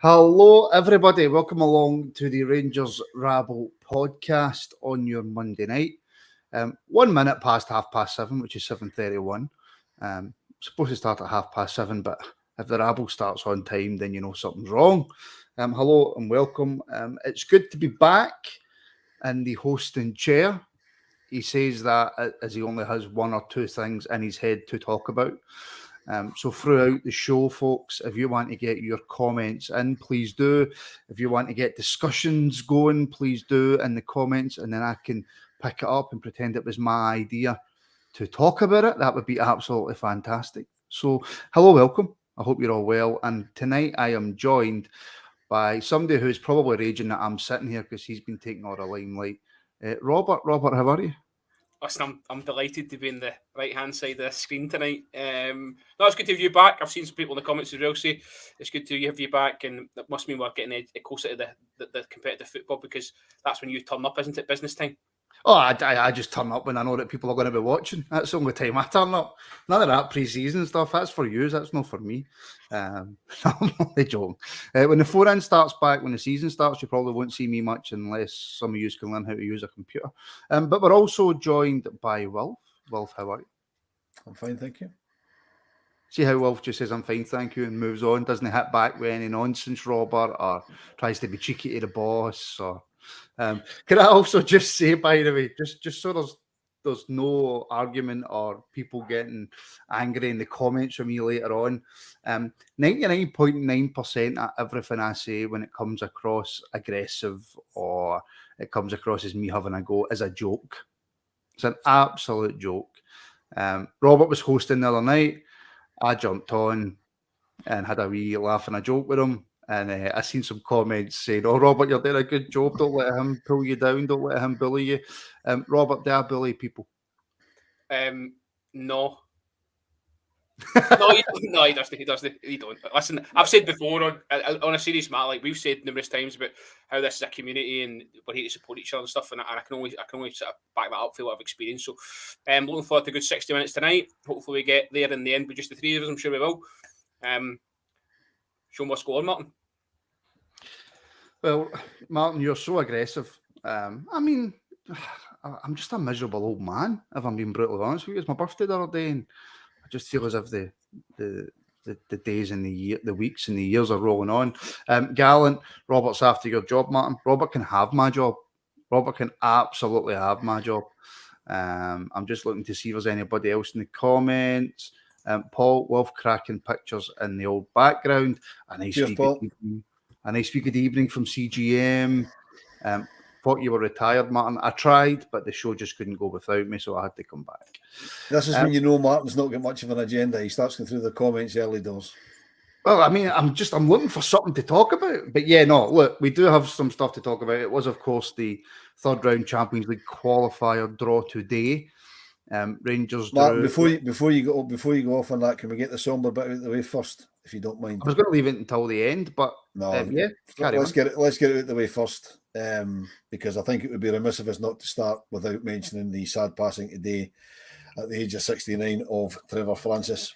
Hello, everybody. Welcome along to the Rangers Rabble podcast on your Monday night. 1 minute past 7:30, which is 7:31. Supposed to start at 7:30, but if the Rabble starts on time, then you know something's wrong. Hello and welcome. It's good to be back in the hosting chair. He says that as he only has one or two things in his head to talk about. So throughout the show, folks, if you want to get your comments in, please do. If you want to get discussions going, please do in the comments, and then I can pick it up and pretend it was my idea to talk about it. That would be absolutely fantastic. So, hello, welcome. I hope you're all well. And tonight I am joined by somebody who's probably raging that I'm sitting here because he's been taking all the limelight. Robert, how are you? Listen, I'm delighted to be in the right-hand side of the screen tonight. No, it's good to have you back. I've seen some people in the comments as well say it's good to have you back, and that must mean we're getting closer to the competitive football, because that's when you turn up, isn't it? Business time. Oh, I just turn up when I know that people are going to be watching. That's the only time I turn up. None of that pre-season stuff. That's for you. That's not for me. I'm only joking. When the 4-in starts back, when the season starts, you probably won't see me much unless some of you can learn how to use a computer. But we're also joined by Wilf. Wilf, how are you? I'm fine, thank you. See how Wilf just says, I'm fine, thank you, and moves on. Doesn't hit back with any nonsense, Robert, or tries to be cheeky to the boss, or... can I also just say, by the way, just so there's no argument or people getting angry in the comments from me later on, 99.9% of everything I say when it comes across aggressive or it comes across as me having a go is a joke. It's an absolute joke. Robert was hosting the other night. I jumped on and had a wee laugh and a joke with him. And I seen some comments saying, "Oh, Robert, you're doing a good job. Don't let him pull you down. Don't let him bully you." Robert, do I bully people? No. No, he doesn't. He don't. Listen, I've said before on a serious matter, like we've said numerous times about how this is a community and we're here to support each other and stuff. And I can only sort of back that up for what I've experienced. So, looking forward to a good 60 minutes tonight. Hopefully, we get there in the end with just the three of us. I'm sure we will. Show what's going on, Martin. Well, Martin, you're so aggressive. I mean, I'm just a miserable old man, if I'm being brutally honest with you. It's my birthday the other day, and I just feel as if the days and the year, the weeks and the years are rolling on. Gallant, Robert's after your job, Martin. Robert can have my job. Robert can absolutely have my job. I'm just looking to see if there's anybody else in the comments. Paul, Wolf cracking pictures in the old background. A nice good evening from CGM. Thought you were retired, Martin. I tried, but the show just couldn't go without me, so I had to come back. This is when you know Martin's not got much of an agenda. He starts going through the comments early doors. Well, I mean, I'm looking for something to talk about. But yeah, no, look, we do have some stuff to talk about. It was, of course, the third round Champions League qualifier draw today. Rangers Martin, before you go off on that, can we get the somber bit out of the way first, if you don't mind? I was going to leave it until the end, but yeah, let's get it out of the way first, because I think it would be remiss of us not to start without mentioning the sad passing today at the age of 69 of Trevor Francis.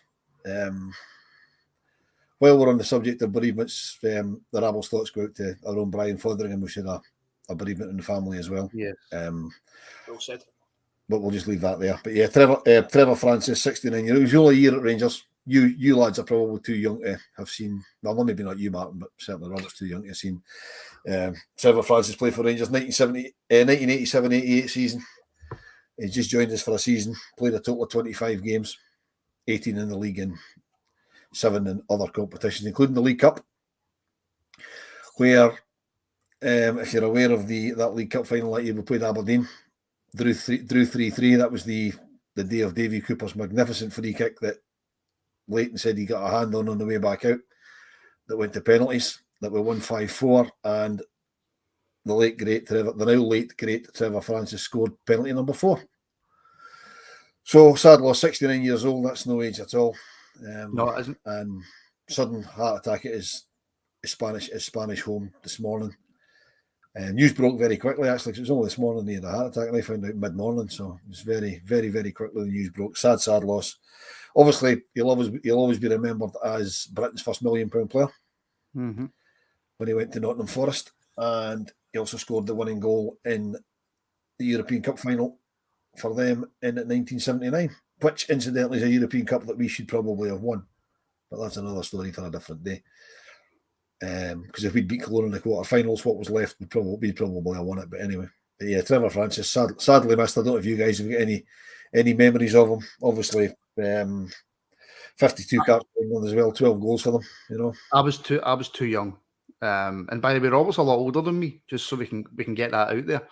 While we're on the subject of bereavements, the Rabble's thoughts go out to our own Brian Fotheringham, who had a bereavement in the family as well. Yes. Well said. But we'll just leave that there. But yeah, Trevor Francis, 69 years old. He was only a year at Rangers. You lads are probably too young to have seen. Well, maybe not you, Martin, but certainly Robert's too young to have seen Trevor Francis play for Rangers 1987-88 season. He just joined us for a season, played a total of 25 games, 18 in the league and 7 in other competitions, including the League Cup, where, if you're aware of that League Cup final that year, we played Aberdeen. Drew 3-3. That was the day of Davy Cooper's magnificent free kick that Leighton said he got a hand on the way back out, that went to penalties, that we won 5-4, and the now late great Trevor Francis scored penalty number 4. So sad loss, 69 years old. That's no age at all. No, it isn't. And sudden heart attack at his Spanish home this morning. News broke very quickly, actually, because it was only this morning he had a heart attack, and I found out mid-morning, so it was very, very, very quickly the news broke. Sad loss. Obviously, he'll always be remembered as Britain's first £1 million player. Mm-hmm. when he went to Nottingham Forest, and he also scored the winning goal in the European Cup final for them in 1979, which incidentally is a European Cup that we should probably have won. But that's another story for a different day. Because if we'd beat Cologne in the quarterfinals, what was left we'd probably have won it. But anyway, but yeah, Trevor Francis sadly missed. I don't know if you guys have got any memories of him. Obviously, 52 caps as well, 12 goals for them. You know, I was too young. And by the way, Robert's a lot older than me, just so we can get that out there.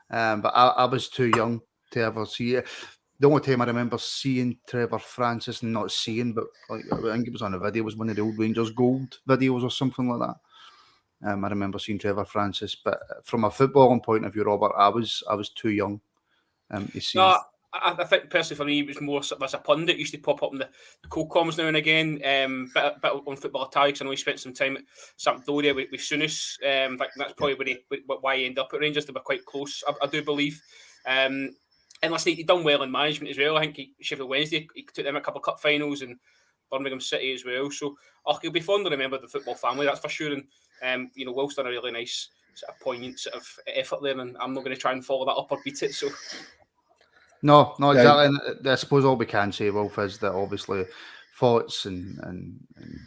But I was too young to ever see it. The only time I remember seeing Trevor Francis, and not seeing, but like I think it was on a video, was one of the old Rangers Gold videos or something like that. I remember seeing Trevor Francis, but from a footballing point of view, Robert, I was too young to see. No, I think personally for me, it was more sort of as a pundit. Used to pop up in the co-coms now and again. Bit on football tags. I know he spent some time at Sampdoria with Souness. In fact, that's probably why he ended up at Rangers. They were quite close, I do believe. And listen, he done well in management as well. I think Sheffield Wednesday, he took them a couple of cup finals, and Birmingham City as well. So he'll be fond to remember the football family, that's for sure. And Wilf's done a really nice sort of poignant sort of effort there, and I'm not going to try and follow that up or beat it. So no, exactly. And I suppose all we can say, Wilf, is that obviously thoughts and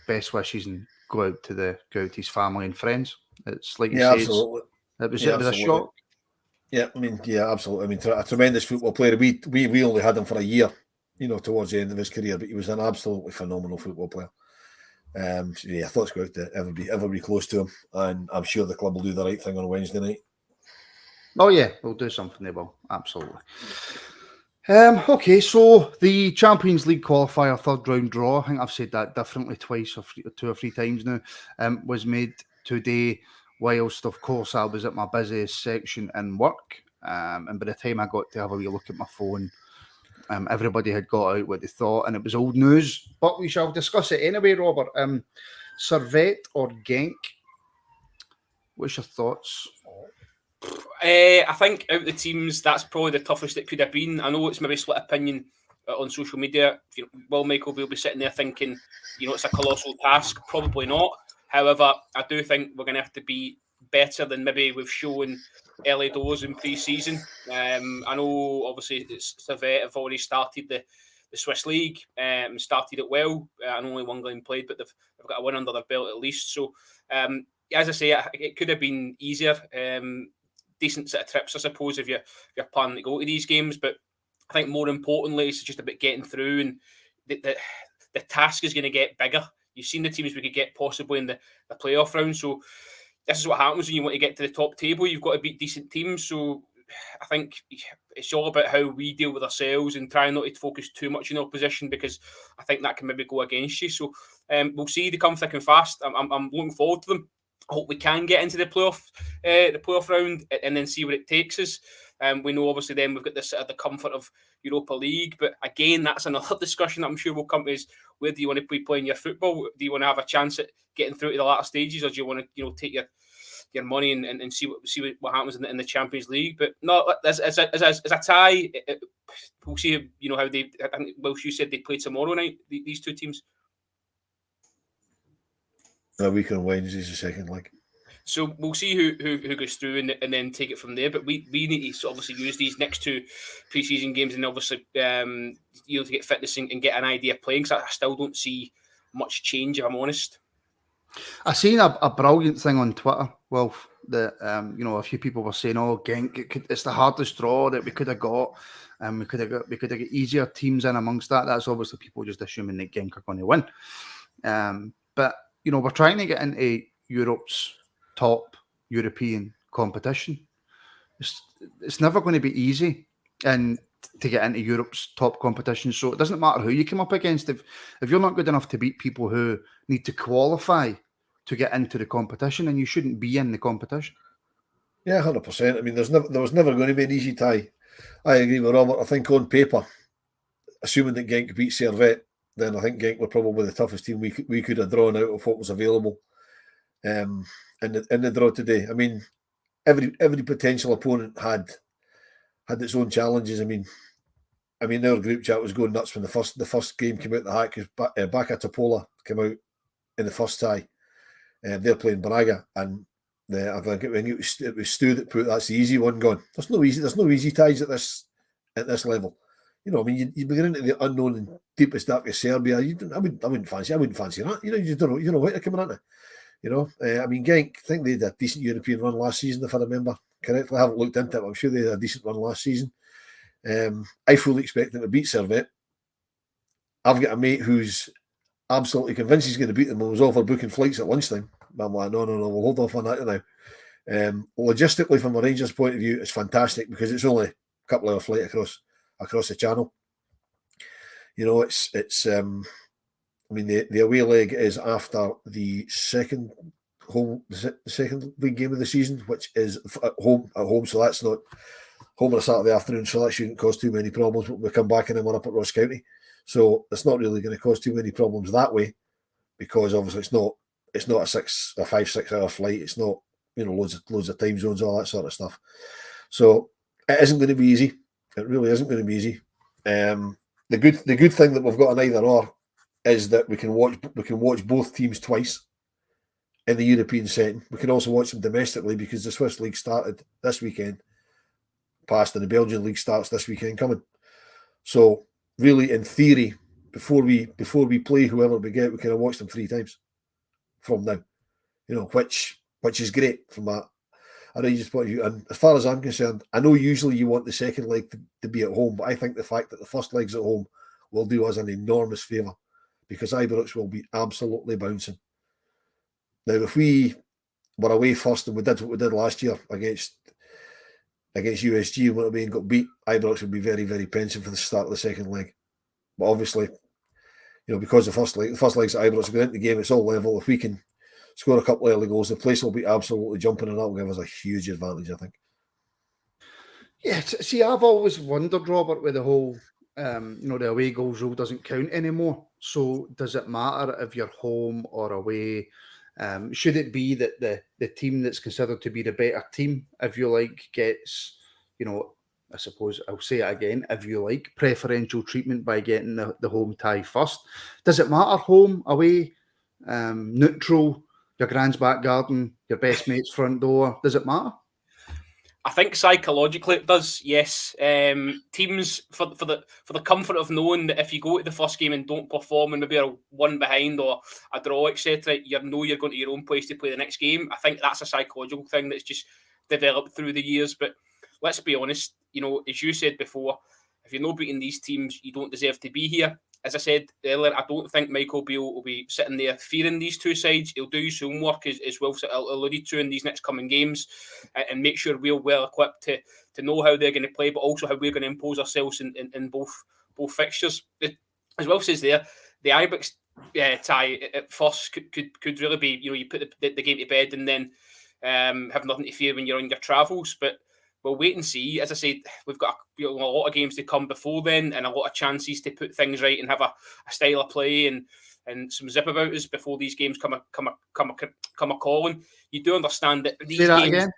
best wishes and go out to his family and friends. It's like you say, absolutely. It was a shock. Yeah, I mean, yeah, absolutely. I mean, a tremendous football player. We only had him for a year, towards the end of his career, but he was an absolutely phenomenal football player. So yeah, thoughts go out to ever be close to him, and I'm sure the club will do the right thing on a Wednesday night. Oh yeah, we'll do something. They will, absolutely. Okay, so the Champions League qualifier third round draw, I think I've said that differently twice or two or three times now, was made today whilst, of course, I was at my busiest section in work. And by the time I got to have a wee look at my phone, everybody had got out what they thought, and it was old news. But we shall discuss it anyway, Robert. Servette or Genk? What's your thoughts? I think out of the teams, that's probably the toughest it could have been. I know it's maybe split opinion on social media. Will Michael will be sitting there thinking, it's a colossal task? Probably not. However, I do think we're going to have to be better than maybe we've shown early doors in pre-season. I know, obviously, Servette have already started the Swiss League, started it well, and only one game played, but they've got a win under their belt at least. So, as I say, it could have been easier. Decent set of trips, I suppose, if you're planning to go to these games. But I think more importantly, it's just about getting through, and the task is going to get bigger. You've seen the teams we could get possibly in the playoff round. So this is what happens when you want to get to the top table. You've got to beat decent teams. So I think it's all about how we deal with ourselves and try not to focus too much in opposition, because I think that can maybe go against you. So we'll see. They come thick and fast. I'm looking forward to them. I hope we can get into the playoff round and then see where it takes us. We know obviously then we've got the comfort of Europa League, but again, that's another discussion that I'm sure will come to is, where do you want to be playing your football? Do you want to have a chance at getting through to the latter stages, or do you want to take your money and see what happens in the Champions League? But no, as a tie, we'll see. How they. I think Welsh, you said they play tomorrow night. These two teams. A week on Wednesday's the second leg. So we'll see who goes through and then take it from there. But we need to obviously use these next two pre-season games and obviously to get fitness and get an idea of playing. Because I still don't see much change, if I'm honest. I seen a brilliant thing on Twitter, Wilf, that a few people were saying, "Oh, Genk, it's the hardest draw that we could have got, and we could have got easier teams in amongst that." That's obviously people just assuming that Genk are going to win. But we're trying to get into Europe's top European competition. It's never going to be easy and to get into Europe's top competition. So it doesn't matter who you come up against. If you're not good enough to beat people who need to qualify to get into the competition, then you shouldn't be in the competition. Yeah, 100%. I mean, there was never going to be an easy tie. I agree with Robert. I think on paper, assuming that Genk beat Servette, then I think Genk were probably the toughest team we could have drawn out of what was available in the draw today. I mean, every potential opponent had its own challenges. I mean, our group chat was going nuts when the first game came out the hack, because Baka Topola came out in the first tie, They're playing Braga, and I think it was Stu that put that's the easy one gone. There's no easy ties at this level. You know, I mean, you begin into the unknown and deepest darkest Serbia. I wouldn't fancy that. You know, you don't know what they're coming into. You know, I mean, Genk, I think they had a decent European run last season, if I remember correctly. I haven't looked into it, but I'm sure they had a decent run last season. I fully expect them to beat Servette. I've got a mate who's absolutely convinced he's going to beat them and was over booking flights at lunchtime. But I'm like, no, we'll hold off on that now. Logistically, from a Rangers point of view, it's fantastic because it's only a couple hour flight across the channel. You know, it's I mean, the away leg is after the second league game of the season, which is at home. So that's not home on a Saturday afternoon. So that shouldn't cause too many problems. We come back and then we're up at Ross County, so it's not really going to cause too many problems that way, because obviously it's not a 5-6 hour flight. It's not, you know, loads of time zones, all that sort of stuff. So it isn't going to be easy. It really isn't going to be easy. The good thing that we've got an either or is that we can watch both teams twice in the European setting. We can also watch them domestically because the Swiss League started this weekend past, and the Belgian League starts this weekend coming. So really, in theory, before we play whoever we get, we can watch them 3 times from now. You know, which is great from a Rangers point of view. And as far as I'm concerned, I know usually you want the second leg to be at home, but I think the fact that the first leg's at home will do us an enormous favour, because Ibrox will be absolutely bouncing. Now, if we were away first and we did what we did last year against USG and went away and got beat, Ibrox would be very, very pensive for the start of the second leg. But obviously, you know, because the first leg's at Ibrox, going into the game, it's all level. If we can score a couple of early goals, the place will be absolutely jumping, and that will give us a huge advantage, I think. Yeah, see, I've always wondered, Robert, with the whole, you know, the away goals rule doesn't count anymore. So does it matter if you're home or away? Should it be that the team that's considered to be the better team, if you like, gets, you know, I suppose I'll say it again, if you like, preferential treatment by getting the home tie first? Does it matter home, away, neutral, your grand's back garden, your best mate's front door? Does it matter? I think psychologically it does, yes. Teams, for the comfort of knowing that if you go to the first game and don't perform and maybe are 1 behind or a draw, etc., you know you're going to your own place to play the next game. I think that's a psychological thing that's just developed through the years. But let's be honest, you know, as you said before, if you're not beating these teams, you don't deserve to be here. As I said earlier, I don't think Michael Beale will be sitting there fearing these two sides. He'll do his homework, as Wilf alluded to, in these next coming games, and make sure we're well equipped to know how they're going to play, but also how we're going to impose ourselves in both fixtures. As Wilf says there, the Ibrox tie at first could really be, you know, you put the game to bed and then have nothing to fear when you're on your travels. But we'll wait and see. As I said, we've got a lot of games to come before then, and a lot of chances to put things right and have a style of play and some zip about us before these games come a calling. You do understand that these games again?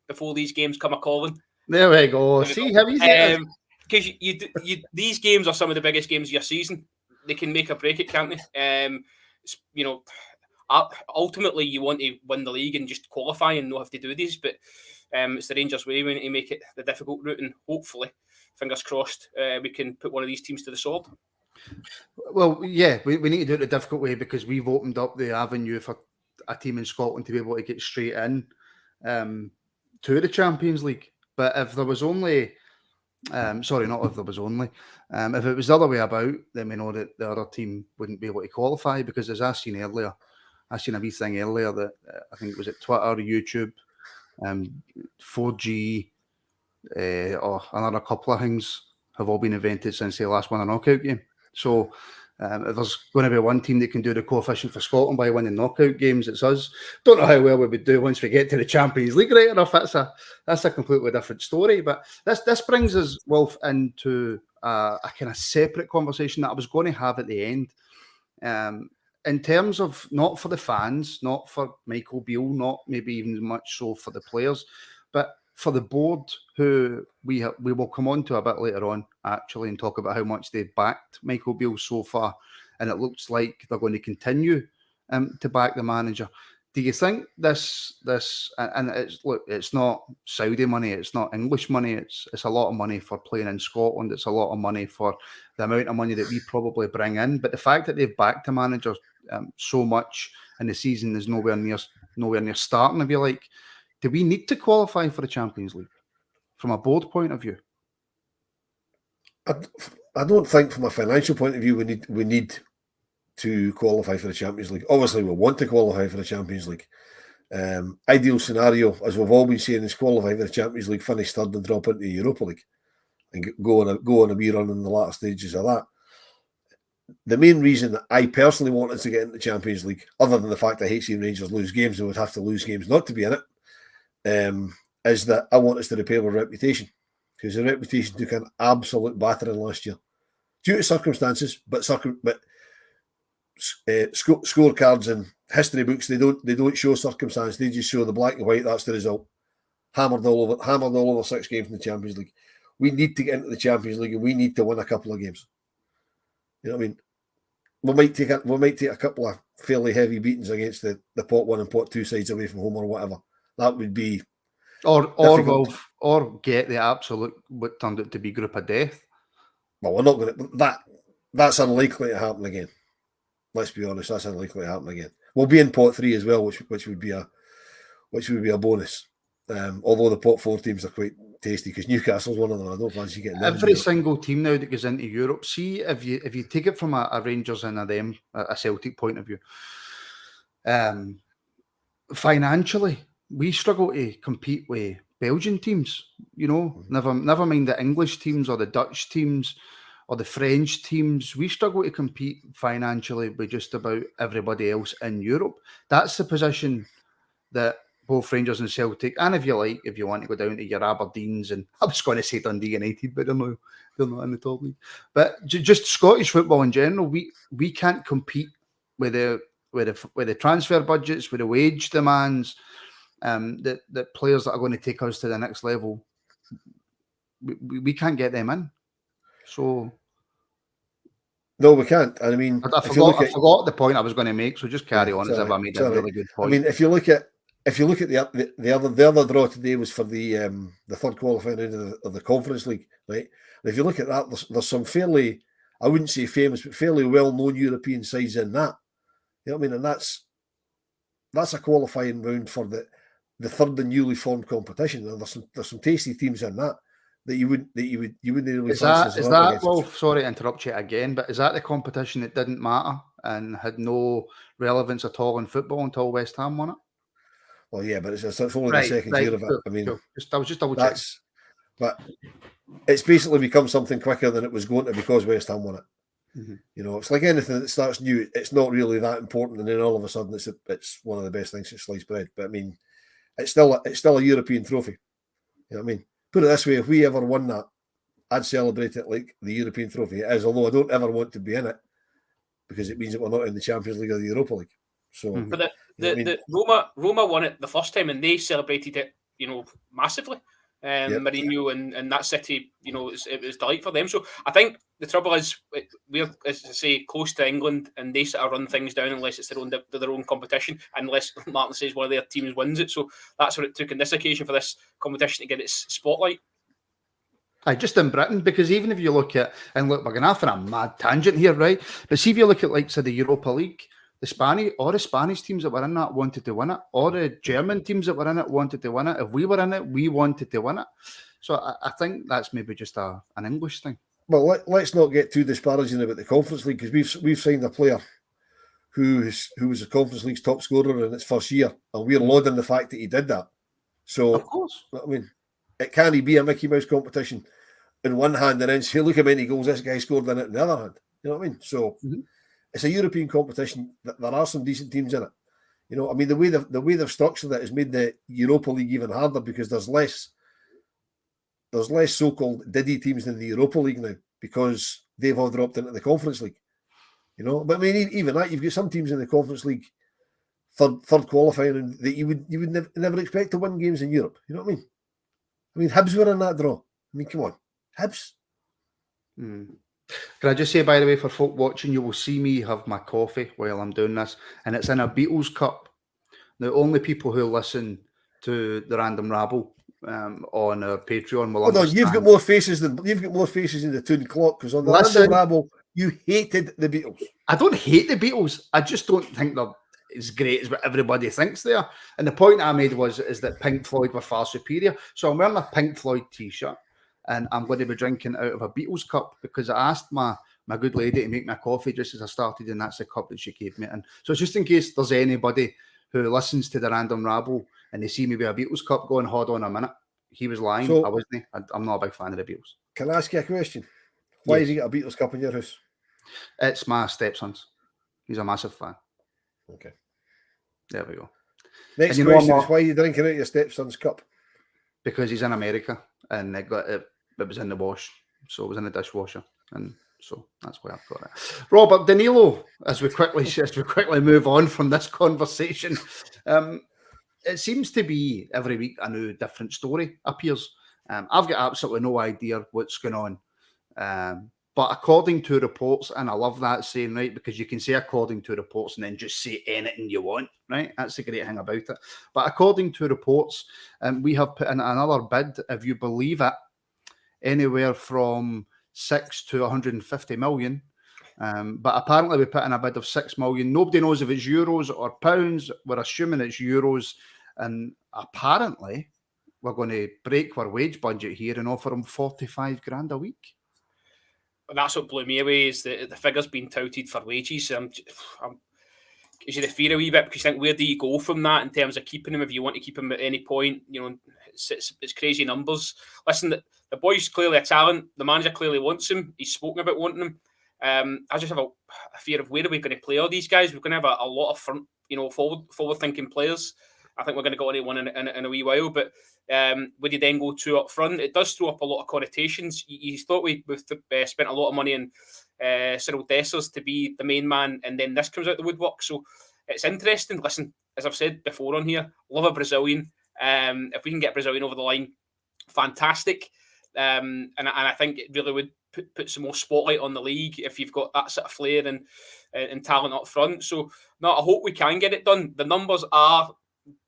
Before these games come a calling. There we go. See how easy it is. Because you these games are some of the biggest games of your season. They can make or break it, can't they? You know, ultimately you want to win the league and just qualify and not have to do these, but it's the Rangers way. We need to make it the difficult route, and hopefully, fingers crossed, we can put one of these teams to the sword. Well, yeah, we need to do it the difficult way because we've opened up the avenue for a team in Scotland to be able to get straight in to the Champions League. But if there was only, if it was the other way about, then we know that the other team wouldn't be able to qualify, because as I seen a wee thing earlier that I think it was at Twitter, YouTube, 4G, or another couple of things have all been invented since they last won a knockout game. So if there's going to be one team that can do the coefficient for Scotland by winning knockout games, it's us. Don't know how well we would do once we get to the Champions League, right enough. That's a completely different story. But this brings us, Wilf, into a kind of separate conversation that I was going to have at the end. In terms of, not for the fans, not for Michael Beale, not maybe even much so for the players, but for the board, who we will come on to a bit later on, actually, and talk about how much they've backed Michael Beale so far. And it looks like they're going to continue to back the manager. Do you think this and it's not Saudi money, it's not English money, it's a lot of money for playing in Scotland, it's a lot of money for the amount of money that we probably bring in, but the fact that they've backed the manager so much and the season is nowhere near starting, if you like, do we need to qualify for the Champions League from a board point of view? I don't think from a financial point of view we need to qualify for the Champions League. Obviously, we want to qualify for the Champions League. Ideal scenario, as we've all been saying, is qualify for the Champions League, finish third and drop into the Europa League and go on a wee run in the latter stages of that. The main reason that I personally wanted to get into the Champions League, other than the fact I hate seeing Rangers lose games and would have to lose games not to be in it, is that I want us to repair our reputation, because the reputation took an absolute battering last year due to circumstances, but scorecards and history books, they don't show circumstance, they just show the black and white. That's the result. Hammered all over 6 games in the Champions League. We need to get into the Champions League and we need to win a couple of games. You know what I mean? We might take a couple of fairly heavy beatings against the pot 1 and pot 2 sides away from home or whatever. That would be or get the absolute what turned out to be group of death. Well, we're not going to. That's unlikely to happen again. Let's be honest, that's unlikely to happen again. We'll be in pot 3 as well, which would be a bonus. Although the pot 4 teams are quite tasty, because Newcastle's one of them. I don't fancy getting every single team now that goes into Europe. See, if you take it from a Rangers and a Celtic point of view, financially, we struggle to compete with Belgian teams. You know, never mind the English teams or the Dutch teams or the French teams. We struggle to compete financially with just about everybody else in Europe. That's the position that both Rangers and Celtic, and if you want to go down to your Aberdeens, and I was going to say Dundee United, but they're not in the top league. But just Scottish football in general, we can't compete with the transfer budgets, with the wage demands, that players that are going to take us to the next level. We can't get them in. So no, we can't. And I mean, I forgot the point I was going to make. So just carry on as if I made a really good point. I mean, if you look at the other draw today was for the third qualifying round of the Conference League, right? And if you look at that, there's some fairly, I wouldn't say famous, but fairly well-known European sides in that. You know what I mean? And that's a qualifying round for the third and newly formed competition. And there's some tasty teams in that you wouldn't really fancy. Is that well? Sorry to interrupt you again, but is that the competition that didn't matter and had no relevance at all in football until West Ham won it? Well, yeah, but it's only the second year of it. I mean, I was just double checking. But it's basically become something quicker than it was going to because West Ham won it. Mm-hmm. You know, it's like anything that starts new. It's not really that important, and then all of a sudden, it's one of the best things since sliced bread. But I mean, it's still a European trophy. You know what I mean? Put it this way: if we ever won that, I'd celebrate it like the European trophy it is. Although I don't ever want to be in it because it means that we're not in the Champions League or the Europa League. So, but the Roma won it the first time and they celebrated it, you know, massively. Mourinho and that city, you know, it was delight for them. So I think the trouble is we're, as I say, close to England, and they sort of run things down unless it's their own competition, unless Martin says one of their teams wins it. So that's what it took in this occasion for this competition to get its spotlight. Just in Britain, because even if you look at, and look, we're going off on a mad tangent here, right? But see if you look at like the Europa League, the Spanish teams that were in that wanted to win it, or the German teams that were in it wanted to win it. If we were in it, we wanted to win it. So I think that's maybe just an English thing. Well, let's not get too disparaging about the Conference League, because we've signed a player who was the Conference League's top scorer in its first year, and we're lauding the fact that he did that. So, of course, I mean, it can't be a Mickey Mouse competition in one hand, and then say, look how many goals this guy scored in it in the other hand. You know what I mean? So. Mm-hmm. It's a European competition. There are some decent teams in it. You know, I mean, the way they've structured it has made the Europa League even harder because there's less so-called Diddy teams than the Europa League now because they've all dropped into the Conference League. You know, but I mean, even that, you've got some teams in the Conference League third qualifying that you would never expect to win games in Europe. You know what I mean? I mean, Hibs were in that draw. I mean, come on, Hibs. Can I just say, by the way, for folk watching, you will see me have my coffee while I'm doing this, and it's in a Beatles cup. Now, only people who listen to the Random Rabble on our Patreon will Hold on, understand. you've got more faces than the Toon Clock, because on the Random Rabble, you hated the Beatles. I don't hate the Beatles. I just don't think they're as great as what everybody thinks they are. And the point I made is that Pink Floyd were far superior. So I'm wearing a Pink Floyd t-shirt, and I'm going to be drinking out of a Beatles cup because I asked my good lady to make my coffee just as I started, and that's the cup that she gave me. And so just in case there's anybody who listens to the Random Rabble and they see me with a Beatles cup going, hold on a minute, he was lying. I wasn't. I'm not a big fan of the Beatles. Can I ask you a question? Why has he got a Beatles cup in your house? It's my stepson's. He's a massive fan. Okay. There we go. Next question is, why are you drinking out your stepson's cup? Because he's in America and it was in the wash. So it was in the dishwasher. And so that's why I've got it. Robert, Danilo, as we quickly move on from this conversation, it seems to be every week a new different story appears. I've got absolutely no idea what's going on. But according to reports, and I love that saying, right, because you can say according to reports and then just say anything you want, right? That's the great thing about it. But according to reports, we have put in another bid, if you believe it, anywhere from 6 to 150 million. But apparently we put in a bid of 6 million. Nobody knows if it's euros or pounds. We're assuming it's euros. And apparently we're going to break our wage budget here and offer him 45 grand a week. That's what blew me away, is the figures being touted for wages. Gives you the fear a wee bit, because you think, where do you go from that in terms of keeping him, if you want to keep him at any point? You know, it's crazy numbers. Listen, the boy's clearly a talent. The manager clearly wants him. He's spoken about wanting him. I just have a fear of, where are we going to play all these guys? We're going to have a lot of forward thinking players. I think we're going to go into one in a wee while, but would you then go 2 up front? It does throw up a lot of connotations. You thought we've spent a lot of money on Cyril Dessers to be the main man, and then this comes out the woodwork. So it's interesting. Listen, as I've said before on here, love a Brazilian. If we can get Brazilian over the line, fantastic. And I think it really would put some more spotlight on the league if you've got that sort of flair and talent up front. So no, I hope we can get it done. The numbers are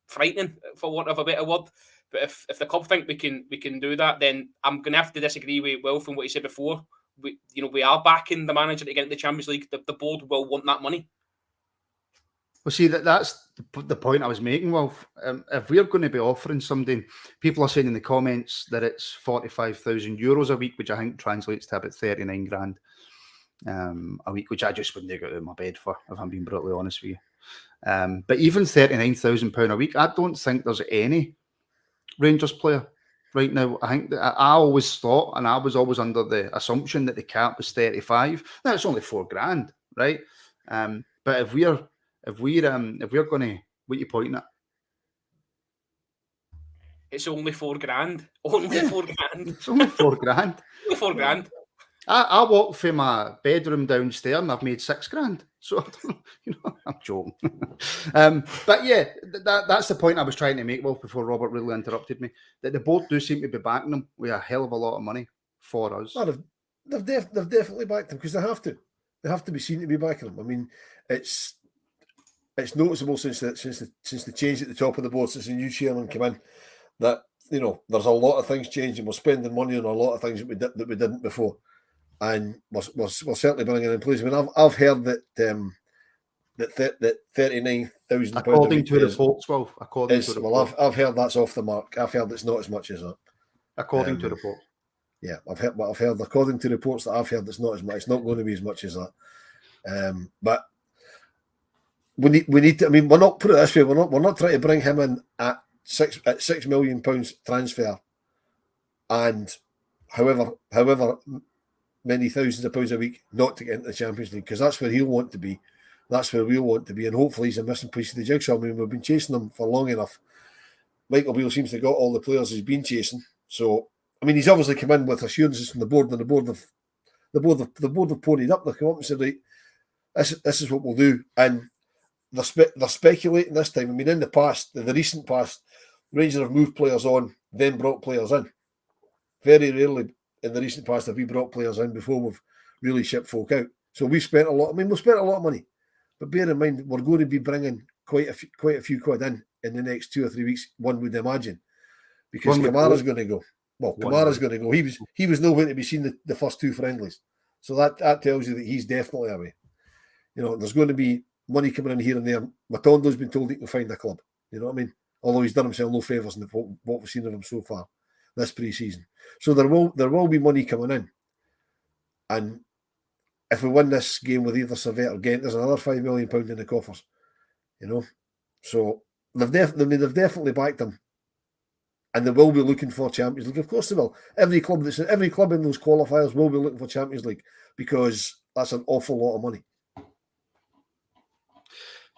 frightening, for want of a better word. But if the club think we can do that, then I'm going to have to disagree with Wilf and what he said before. We are backing the manager to get into the Champions League. The board will want that money. Well, see, that's the point I was making, Wilf. If we're going to be offering somebody, people are saying in the comments that it's 45,000 euros a week, which I think translates to about 39 grand a week, which I just wouldn't get out of my bed for, if I'm being brutally honest with you. But even £39,000 a week, I don't think there's any Rangers player right now. I think that I always thought, and I was always under the assumption that the cap was 35. Now it's only 4 grand, right? But if we're going to, what are you pointing at? It's only 4 grand. Only 4 grand. It's only 4 grand. Only 4 grand. I walked from my bedroom downstairs and I've made 6 grand. So, I'm joking. But yeah, that's the point I was trying to make, Wolf, before Robert really interrupted me, that the board do seem to be backing them with a hell of a lot of money for us. Oh, they've definitely backed them, because they have to. They have to be seen to be backing them. I mean, it's noticeable since the change at the top of the board, since the new chairman came in, that there's a lot of things changing. We're spending money on a lot of things that we didn't before. And we're certainly bringing in place. I mean, I've heard that that 39,000 according to reports. Well, according to reports. I've heard that's off the mark. I've heard it's not as much as that. According to reports. Yeah, I've heard according to reports that I've heard it's not as much. It's not going to be as much as that. But we need to. I mean, we're not, put it this way. We're not trying to bring him in at £6 million transfer, and however many thousands of pounds a week not to get into the Champions League, because that's where he'll want to be. That's where we'll want to be, and hopefully he's a missing piece of the jigsaw. I mean, we've been chasing him for long enough. Michael Beale seems to have got all the players he's been chasing. So, I mean, he's obviously come in with assurances from the board, and the board have ponied up. They come up and said, right, this is what we'll do. And they're speculating this time. I mean, in the past, the recent past, Rangers have moved players on, then brought players in. Very rarely in the recent past have we brought players in before we've really ship folk out. So we spent a lot. I mean, we've spent a lot of money, but bear in mind we're going to be bringing quite a few quid in the next 2 or 3 weeks. One would imagine, because Kamara's going to go. Well, Kamara's going to go. He was nowhere to be seen the first 2 friendlies. So that tells you that he's definitely away. You know, there's going to be money coming in here and there. Matondo's been told he can find a club. You know what I mean? Although he's done himself no favours in what we've seen of him so far this pre-season. So there will be money coming in. And if we win this game with either Servette or Ghent, there's another £5 million in the coffers. You know? So they've definitely backed him. And they will be looking for Champions League. Of course they will. Every club in those qualifiers will be looking for Champions League, because that's an awful lot of money.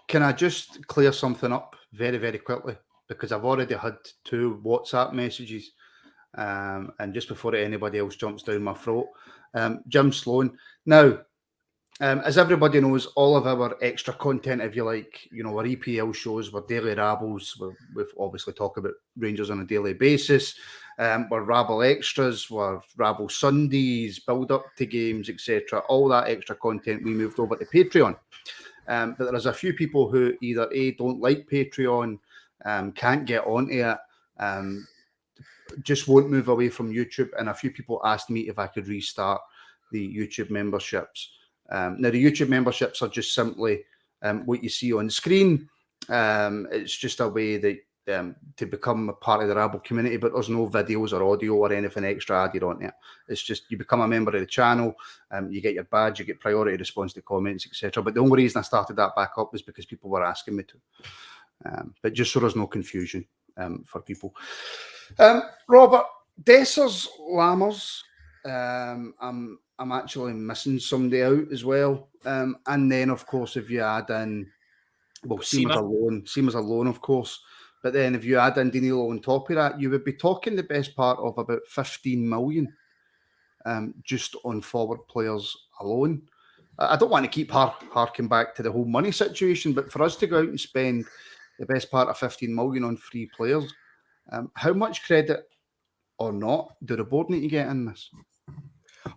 Can I just clear something up very, very quickly? Because I've already had 2 WhatsApp messages, and just before anybody else jumps down my throat, Jim Sloan. Now, as everybody knows, all of our extra content, if you like, you know, our EPL shows, our daily Rabbles, we've obviously talk about Rangers on a daily basis. We're Rabble Extras, we're Rabble Sundays, build up to games, etc. All that extra content we moved over to Patreon. But there's a few people who either A, don't like Patreon, can't get onto it, just won't move away from YouTube. And a few people asked me if I could restart the YouTube memberships. Now, the YouTube memberships are just simply what you see on screen. It's just a way that to become a part of the Rabble community, but there's no videos or audio or anything extra added on it. It's just you become a member of the channel, you get your badge, you get priority response to comments, etc. But the only reason I started that back up was because people were asking me to. But just so there's no confusion for people. Robert, Dessers Lammers, I'm actually missing somebody out as well. And then, of course, if you add in, well, Seamer's alone, of course. But then if you add in Danilo on top of that, you would be talking the best part of about 15 million just on forward players alone. I don't want to keep harking back to the whole money situation, but for us to go out and spend the best part of 15 million on 3 players, how much credit or not do the board need to get in this?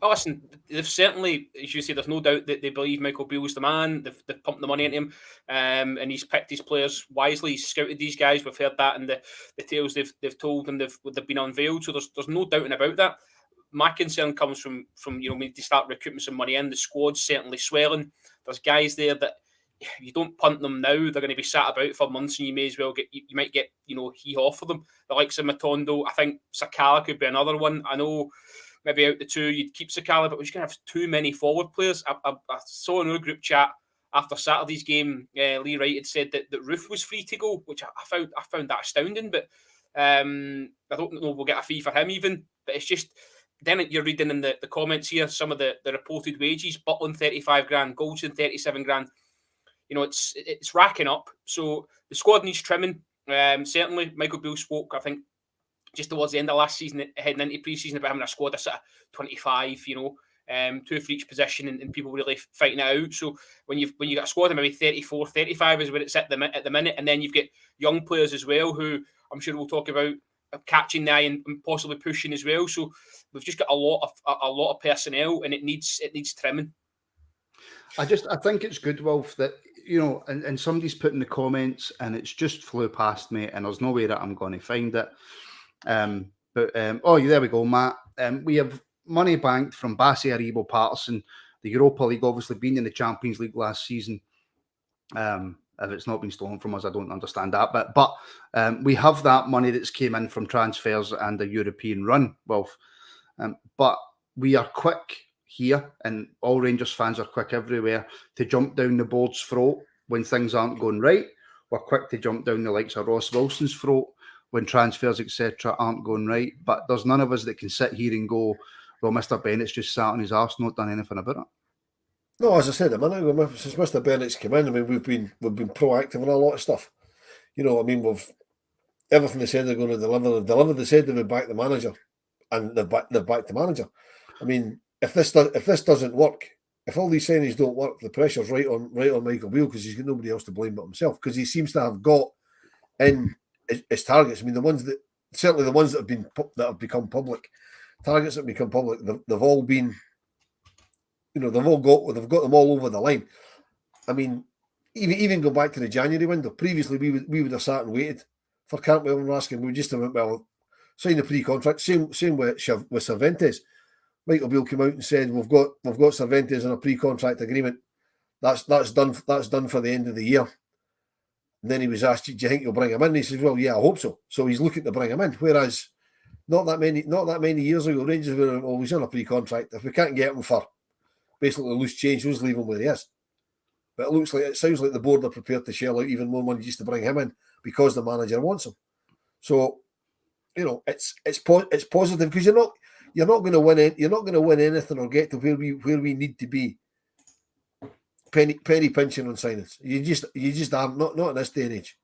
Oh, listen, they've certainly, as you say, there's no doubt that they believe Michael Beale's the man. They've pumped the money into him, and he's picked his players wisely. He's scouted these guys. We've heard that in the tales they've told, and they've been unveiled. So there's no doubting about that. My concern comes from you know, we need to start recruiting some money in. The squad's certainly swelling. There's guys there that you don't punt them now, they're going to be sat about for months, and you may as well you might get, you know, hee-haw for them. The likes of Matondo, I think Sakala could be another one. I know maybe out the 2 you'd keep Sakala, but we're just going to have too many forward players. I saw in our group chat after Saturday's game, Lee Wright had said that Roof was free to go, which I found that astounding. But I don't know we'll get a fee for him even. But it's just, then you're reading in the comments here some of the reported wages. Butland 35 grand, Goldson 37 grand. You know, it's racking up. So the squad needs trimming. Certainly, Michael Beale spoke, I think, just towards the end of last season, heading into pre-season, about having a squad of sort of 25, you know, 2 for each position, and people really fighting it out. So when you got a squad of maybe 34, 35 is where it's at the minute, and then you've got young players as well who I'm sure we'll talk about catching the eye and possibly pushing as well. So we've just got a lot of personnel, and it needs trimming. I think it's good, Wilf, that, you know, and somebody's put in the comments, and it's just flew past me, and there's no way that I'm going to find it. There we go, Matt. We have money banked from Bassi Aribo Patterson, the Europa League, obviously being in the Champions League last season. If it's not been stolen from us, I don't understand that. But we have that money that's came in from transfers and a European run, Wilf. But we are quick here, and all Rangers fans are quick everywhere, to jump down the board's throat when things aren't going right. We're quick to jump down the likes of Ross Wilson's throat when transfers, etc., aren't going right. But there's none of us that can sit here and go, well, Mr. Bennett's just sat on his arse, not done anything about it. No, as I said a minute ago, since Mr. Bennett's come in, I mean, we've been proactive on a lot of stuff. You know, I mean, everything they said they're going to deliver. They said they would back the manager, and they've backed the manager. I mean, if this doesn't work, if all these signings don't work, the pressure's right on Michael Beale, because he's got nobody else to blame but himself, because he seems to have got in his targets. I mean, the ones that have become public, targets that become public, they've all been they've got them all over the line. I mean, even go back to the January window. Previously, we would have sat and waited for Cantwell and Raskin. We just went, well, sign the pre-contract. Same with Cervantes. Michael Beale came out and said we've got Cervantes on a pre-contract agreement. That's done for the end of the year. And then he was asked, "Do you think you'll bring him in?" And he says, "Well, yeah, I hope so." So he's looking to bring him in. Whereas not that many years ago, Rangers were always on a pre-contract. If we can't get him for basically loose change, we'll just leave him where he is. But it sounds like the board are prepared to shell out even more money just to bring him in because the manager wants him. So, it's positive because you're not going to win. You're not going to win anything or get to where we need to be. Penny pinching on signings. You just are not in this day and age,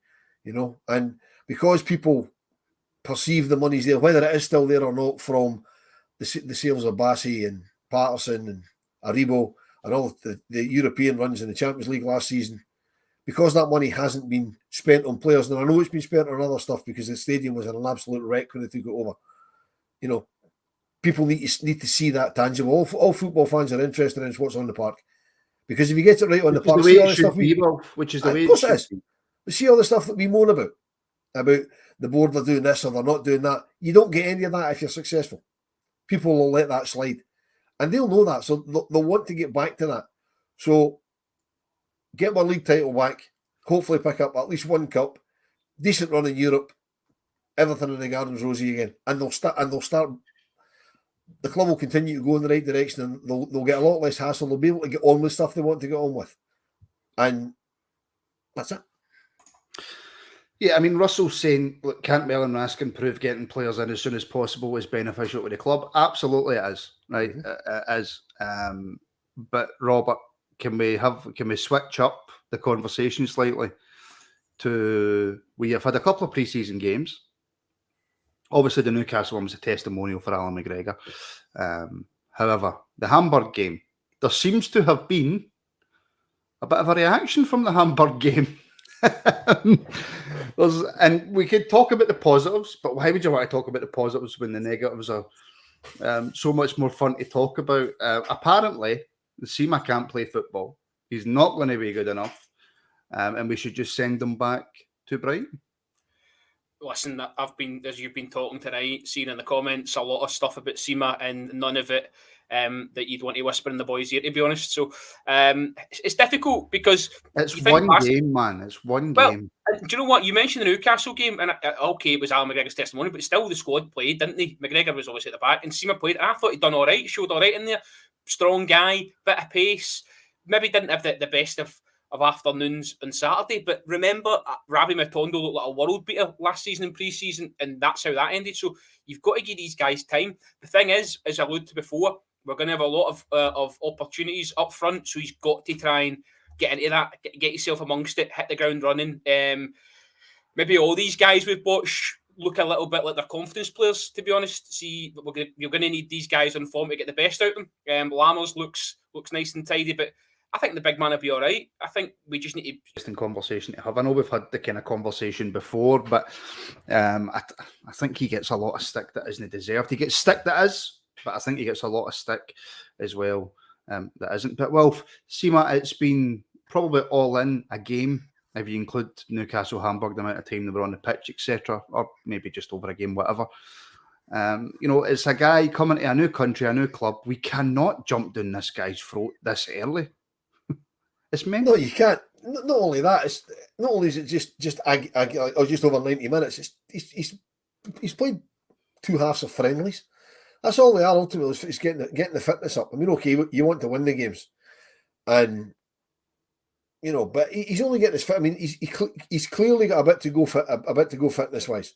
And because people perceive the money's there, whether it is still there or not, from the sales of Bassey and Patterson and Aribo and all the European runs in the Champions League last season, because that money hasn't been spent on players, and I know it's been spent on other stuff because the stadium was an absolute wreck when they took it over. People need to see that tangible. All football fans are interested in what's on the park. Because if you get it right on the park, see all the stuff which is the way of course it is. We see all the stuff that we moan about the board are doing this or they're not doing that. You don't get any of that if you're successful. People will let that slide. And they'll know that. So they'll want to get back to that. So get one league title back, hopefully pick up at least one cup, decent run in Europe, everything in the gardens rosy again. And they'll start the club will continue to go in the right direction, and they'll get a lot less hassle. They'll be able to get on with stuff they want to get on with. And that's it. Yeah, I mean, Russell's saying, look, Cantwell and Raskin prove getting players in as soon as possible is beneficial to the club. Absolutely it is, right? Mm-hmm. It is. But Robert, can we switch up the conversation slightly to, we have had a couple of pre-season games. Obviously, the Newcastle one was a testimonial for Alan McGregor. However, the Hamburg game, there seems to have been a bit of a reaction from the Hamburg game. And we could talk about the positives, but why would you want to talk about the positives when the negatives are so much more fun to talk about? Apparently, Sima can't play football. He's not going to be good enough. And we should just send him back to Brighton. Listen, I've been, as you've been talking tonight, seeing in the comments a lot of stuff about Sima and none of it that you'd want to whisper in the boys' ear, to be honest. So it's difficult because it's one game, man. It's one game. Do you know what? You mentioned the Newcastle game, and okay, it was Alan McGregor's testimony, but still the squad played, didn't they? McGregor was obviously at the back, and Sima played, and I thought he'd done all right, showed all right in there. Strong guy, bit of pace. Maybe didn't have the best of afternoons on Saturday, but remember, Rabbi Matondo looked like a world beater last season in pre-season, and that's how that ended. So you've got to give these guys time. The thing is, as I alluded to before, we're going to have a lot of opportunities up front, so he's got to try and get into that, get yourself amongst it, hit the ground running. Maybe all these guys we've bought look a little bit like their confidence players, to be honest. See, you're going to need these guys on form to get the best out of them. Lammers looks nice and tidy, but I think the big man will be all right. I think we just need to... Interesting conversation to have. I know we've had the kind of conversation before, but I think he gets a lot of stick that isn't deserved. He gets stick that is, but I think he gets a lot of stick as well that isn't. But Wilf, Sima, it's been probably all in a game, if you include Newcastle, Hamburg, the amount of time they were on the pitch, etc., or maybe just over a game, whatever. It's a guy coming to a new country, a new club. We cannot jump down this guy's throat this early. It's mental. No, you can't. Not only that, it's not only is it just over 90 minutes. He's played two halves of friendlies. That's all they are ultimately. Is getting the fitness up. I mean, okay, you want to win the games, and but he's only getting his fit. I mean, he's clearly got a bit to go fitness wise,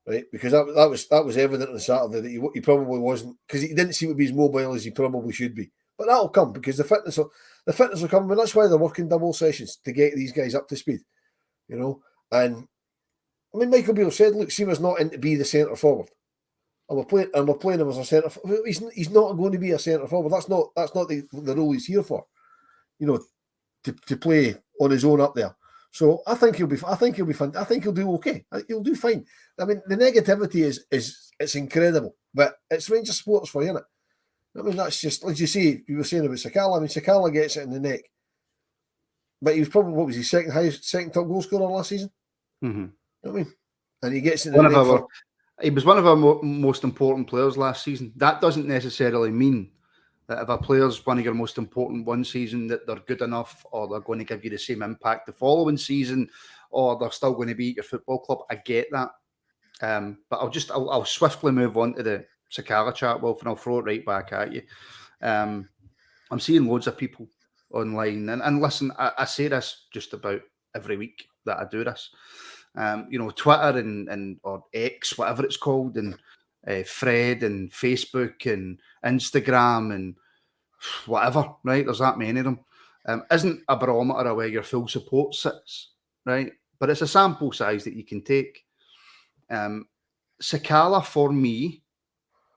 right? Because that was evident on Saturday that he probably wasn't, because he didn't seem to be as mobile as he probably should be. But that'll come because the fitness will come. And that's why they're working double sessions to get these guys up to speed, And I mean, Michael Beale said, "Look, Seamer's not in to be the centre forward, and we're playing him as a centre. He's not going to be a centre forward. That's not the role he's here for, to play on his own up there. So I think he'll be fine. I think he'll do okay. He'll do fine. I mean, the negativity is it's incredible, but it's Rangers sports for you, isn't it? I mean, that's just, like you say, you were saying about Sakala. I mean, Sakala gets it in the neck. But he was probably, what was he, second top goal scorer last season? Mm-hmm. You know what I mean? And he gets it in the neck he was one of our most important players last season. That doesn't necessarily mean that if a player's one of your most important one season, that they're good enough or they're going to give you the same impact the following season or they're still going to be at your football club. I get that. But I'll swiftly move on to the Sakala chat, Wilf, and I'll throw it right back at you. I'm seeing loads of people online, and listen, I say this just about every week that I do this. Twitter and or X, whatever it's called, and Fred and Facebook and Instagram and whatever, right? There's that many of them. Isn't a barometer of where your full support sits, right? But it's a sample size that you can take. Sakala, for me,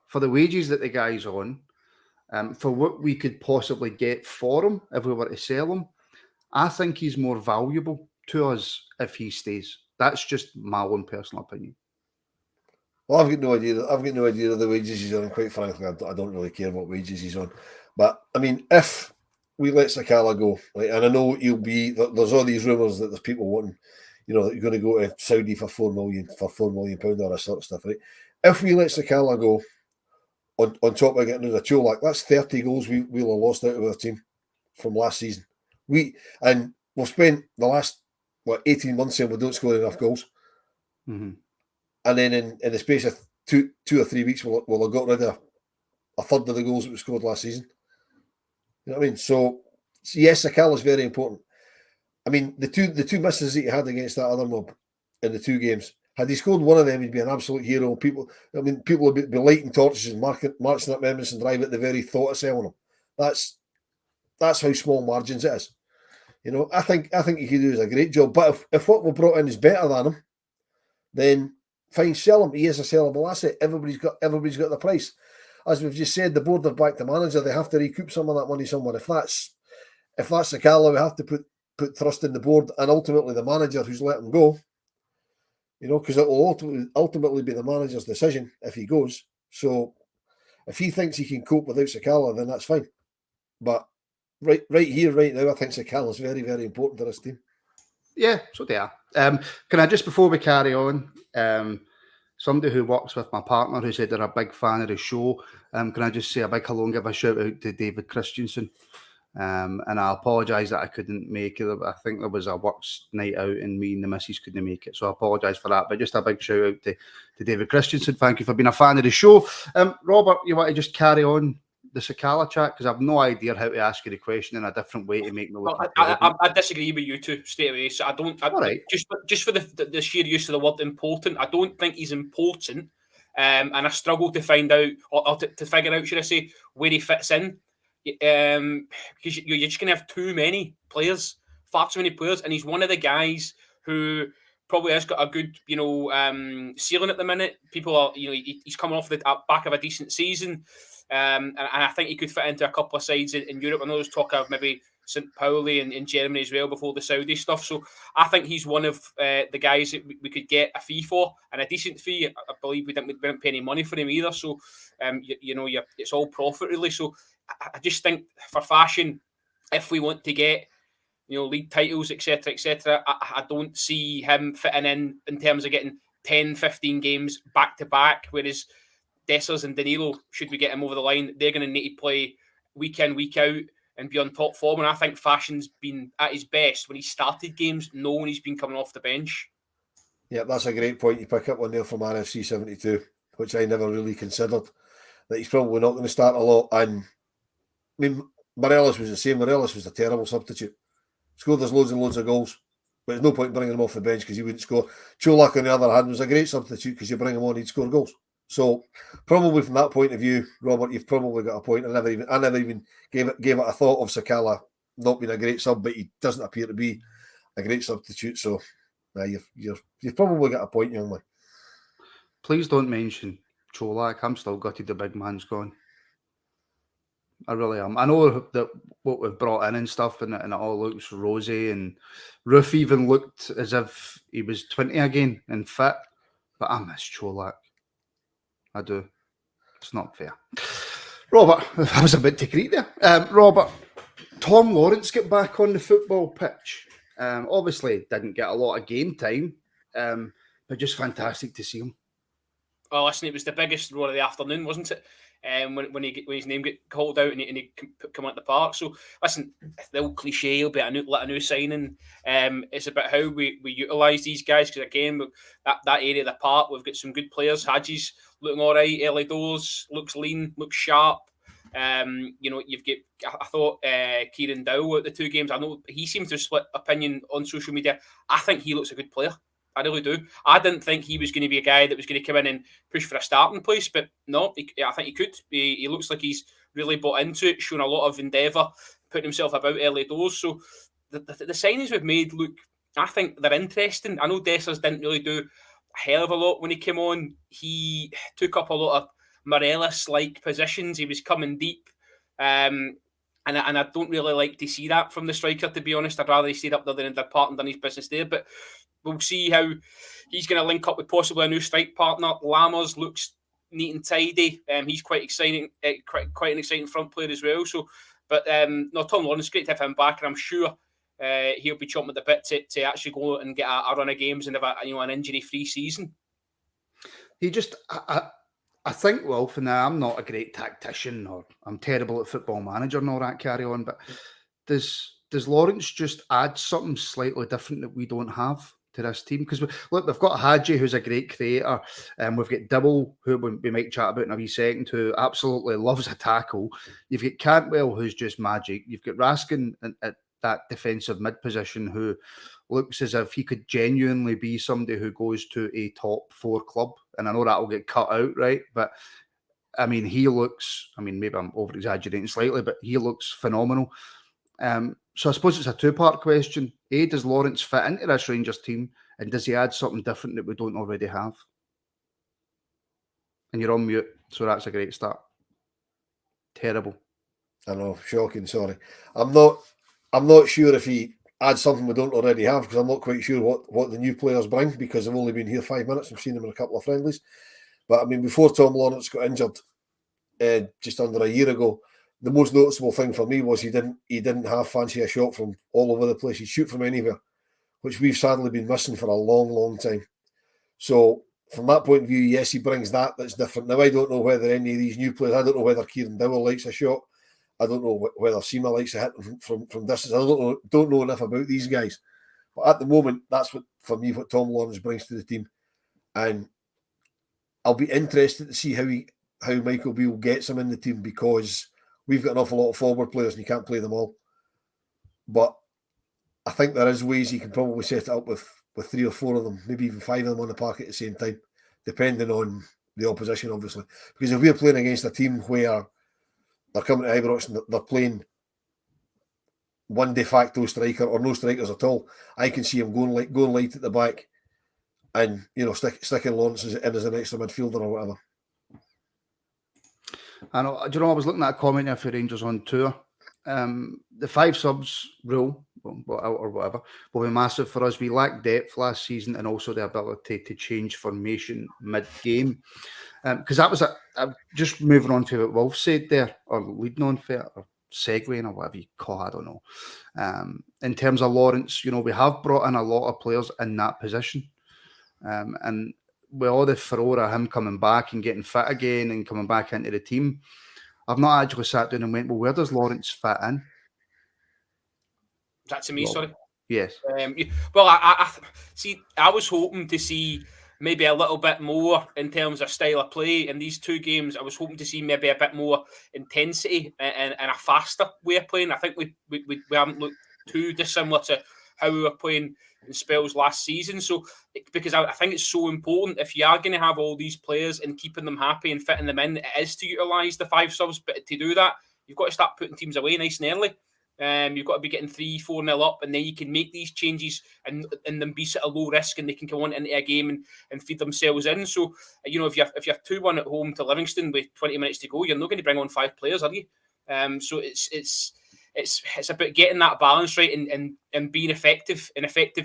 for the wages that the guy's on, for what we could possibly get for him if we were to sell him, I think he's more valuable to us if he stays. That's just my own personal opinion. Well, I've got no idea of the wages he's on, and quite frankly, I don't really care what wages he's on. But, I mean, if we let Sakala go, right, and I know there's all these rumours that there's people wanting, that you're going to go to Saudi for £4 million, all that sort of stuff, right? If we let Sakala go, on top of getting rid of Cholak, that's 30 goals we'll have lost out of our team from last season. We've spent the last 18 months saying we don't score enough goals, and then in the space of two or 3 weeks we'll have got rid of a third of the goals that we scored last season. You know what I mean? So yes, Sakala is very important. I mean, the two misses that he had against that other mob in the 2 games. Had he scored one of them, he'd be an absolute hero. People would be lighting torches and marching up Emerson Drive at the very thought of selling him. That's how small margins it is. I think he could do a great job. But if what we brought in is better than him, then fine, sell him. He is a sellable asset. Everybody's got the price. As we've just said, the board have backed the manager. They have to recoup some of that money somewhere. If that's Sakala, we have to put trust in the board and ultimately the manager who's let him go. Because it will ultimately be the manager's decision if he goes. So if he thinks he can cope without Sakala, then that's fine. But right here, right now, I think Sakala is very, very important to this team. Yeah, so they are. Can I just, before we carry on, somebody who works with my partner who said they're a big fan of the show, can I just say a big hello and give a shout out to David Christensen? And I apologise that I couldn't make it. I think there was a works night out and me and the missus couldn't make it. So I apologise for that. But just a big shout out to David Christensen. Thank you for being a fan of the show. Robert, you want to just carry on the Sakala chat? Because I have no idea how to ask you the question in a different way to make me look. I disagree with you two straight away. So I don't. Just for the sheer use of the word important, I don't think he's important. And I struggle to find out or to figure out, should I say, where he fits in. Because you're just going to have too many players, far too many players, and he's one of the guys who probably has got a good, ceiling at the minute. People are, he's coming off the back of a decent season, and I think he could fit into a couple of sides in Europe. I know there's talk of maybe St. Pauli and in Germany as well before the Saudi stuff. So I think he's one of the guys that we could get a fee for, and a decent fee. I believe we didn't pay any money for him either. So, it's all profit really. So I just think for fashion, if we want to get, league titles, etc., I don't see him fitting in terms of getting 10, 15 games back to back, whereas Dessers and Danilo, should we get him over the line, they're going to need to play week in, week out and be on top form. And I think Fashion's been at his best when he started games, knowing he's been coming off the bench. Yeah, that's a great point you pick up on there from RFC 72, which I never really considered, that he's probably not going to start a lot. And I mean, Morelos was the same. Morelos was a terrible substitute. Scored us loads and loads of goals, but there's no point bringing him off the bench because he wouldn't score. Cholak, on the other hand, was a great substitute because you bring him on, he'd score goals. So probably from that point of view, Robert, you've probably got a point. I never even gave it a thought of Sakala not being a great sub, but he doesn't appear to be a great substitute. So you've probably got a point, young man. Please don't mention Cholak. I'm still gutted the big man's gone. I really am. I know that what we've brought in and stuff, and it all looks rosy, and Roof even looked as if he was 20 again and fit, but I miss Cholak. I do. It's not fair. Robert, I was about to greet there. Robert, Tom Lawrence get back on the football pitch. Obviously, didn't get a lot of game time, but just fantastic to see him. Oh, listen, it was the biggest roar of the afternoon, wasn't it? When his name got called out and he come out the park. So, listen, the old cliche, he'll be a new signing. It's about how we utilise these guys, because again, that area of the park, we've got some good players. Hadji's looking all right, early doors, looks lean, looks sharp. You've got, I thought Kieran Dow at the 2 games, I know he seemed to split opinion on social media. I think he looks a good player. I really do. I didn't think he was going to be a guy that was going to come in and push for a starting place, but no, I think he could. He looks like he's really bought into it, showing a lot of endeavour, putting himself about early doors. So the signings we've made look, I think they're interesting. I know Dessers didn't really do a hell of a lot when he came on. He took up a lot of Morelos-like positions. He was coming deep. And I don't really like to see that from the striker, to be honest. I'd rather he stayed up there than in the part and done his business there. But we'll see how he's going to link up with possibly a new strike partner. Lammers looks neat and tidy. He's quite exciting, quite an exciting front player as well. So, but no, Tom Lawrence, great to have him back, and I'm sure he'll be chomping at the bit to actually go and get a run of games and have an injury-free season. He just, I think, Wilf, and I'm not a great tactician, or I'm terrible at Football Manager and all that carry on, but does Lawrence just add something slightly different that we don't have to this team? Because we've got Hadji, who's a great creator, and we've got Dibble, who we might chat about in a wee second, who absolutely loves a tackle. You've got Cantwell, who's just magic. You've got Raskin at that defensive mid position, who looks as if he could genuinely be somebody who goes to a top 4 club. And I know that will get cut out, right? But I mean, he looks, maybe I'm over exaggerating slightly, but he looks phenomenal. So I suppose it's a 2-part question. A, does Lawrence fit into this Rangers team? And does he add something different that we don't already have? And you're on mute, so that's a great start. Terrible. I know, shocking, sorry. I'm not sure if he adds something we don't already have, because I'm not quite sure what the new players bring, because they've only been here 5 minutes. I've seen them in a couple of friendlies. But before Tom Lawrence got injured just under a year ago, the most noticeable thing for me was he didn't have fancy a shot from all over the place. He'd shoot from anywhere, which we've sadly been missing for a long, long time. So from that point of view, yes, he brings that's different. Now, I don't know whether any of these new players, I don't know whether Kieran Dowell likes a shot. I don't know whether Seema likes a hit from distance. I don't know enough about these guys. But at the moment, that's what Tom Lawrence brings to the team. And I'll be interested to see how Michael Beale gets him in the team, because we've got an awful lot of forward players and you can't play them all. But I think there is ways you can probably set it up with 3 or 4 of them, maybe even 5 of them on the park at the same time, depending on the opposition, obviously. Because if we're playing against a team where they're coming to Ibrox and they're playing one de facto striker or no strikers at all, I can see him going light at the back and sticking Lawrence in as an extra midfielder or whatever. I know. Do you know, I was looking at a comment there for Rangers on tour. The 5 subs rule, or whatever, will be massive for us. We lacked depth last season, and also the ability to change formation mid-game. Because that was just moving on to what Wolf said there, or leading on for it, or segueing, or whatever you call it, I don't know. In terms of Lawrence, we have brought in a lot of players in that position. And with all the furore of him coming back and getting fit again and coming back into the team, I've not actually sat down and went, well, where does Lawrence fit in? Is that to me, sorry? Yes. Well, I see. I was hoping to see maybe a little bit more in terms of style of play in these 2 games. I was hoping to see maybe a bit more intensity and a faster way of playing. I think we haven't looked too dissimilar to how we were playing in spells last season. So, because I think it's so important, if you are going to have all these players and keeping them happy and fitting them in, it is to utilise the 5 subs. But to do that, you've got to start putting teams away nice and early. You've got to be getting 3-4-0 up, and then you can make these changes and them be at a low risk, and they can come on into a game and feed themselves in. So, if you're 2-1 at home to Livingston with 20 minutes to go, you're not going to bring on 5 players, are you? So it's about getting that balance right and being effective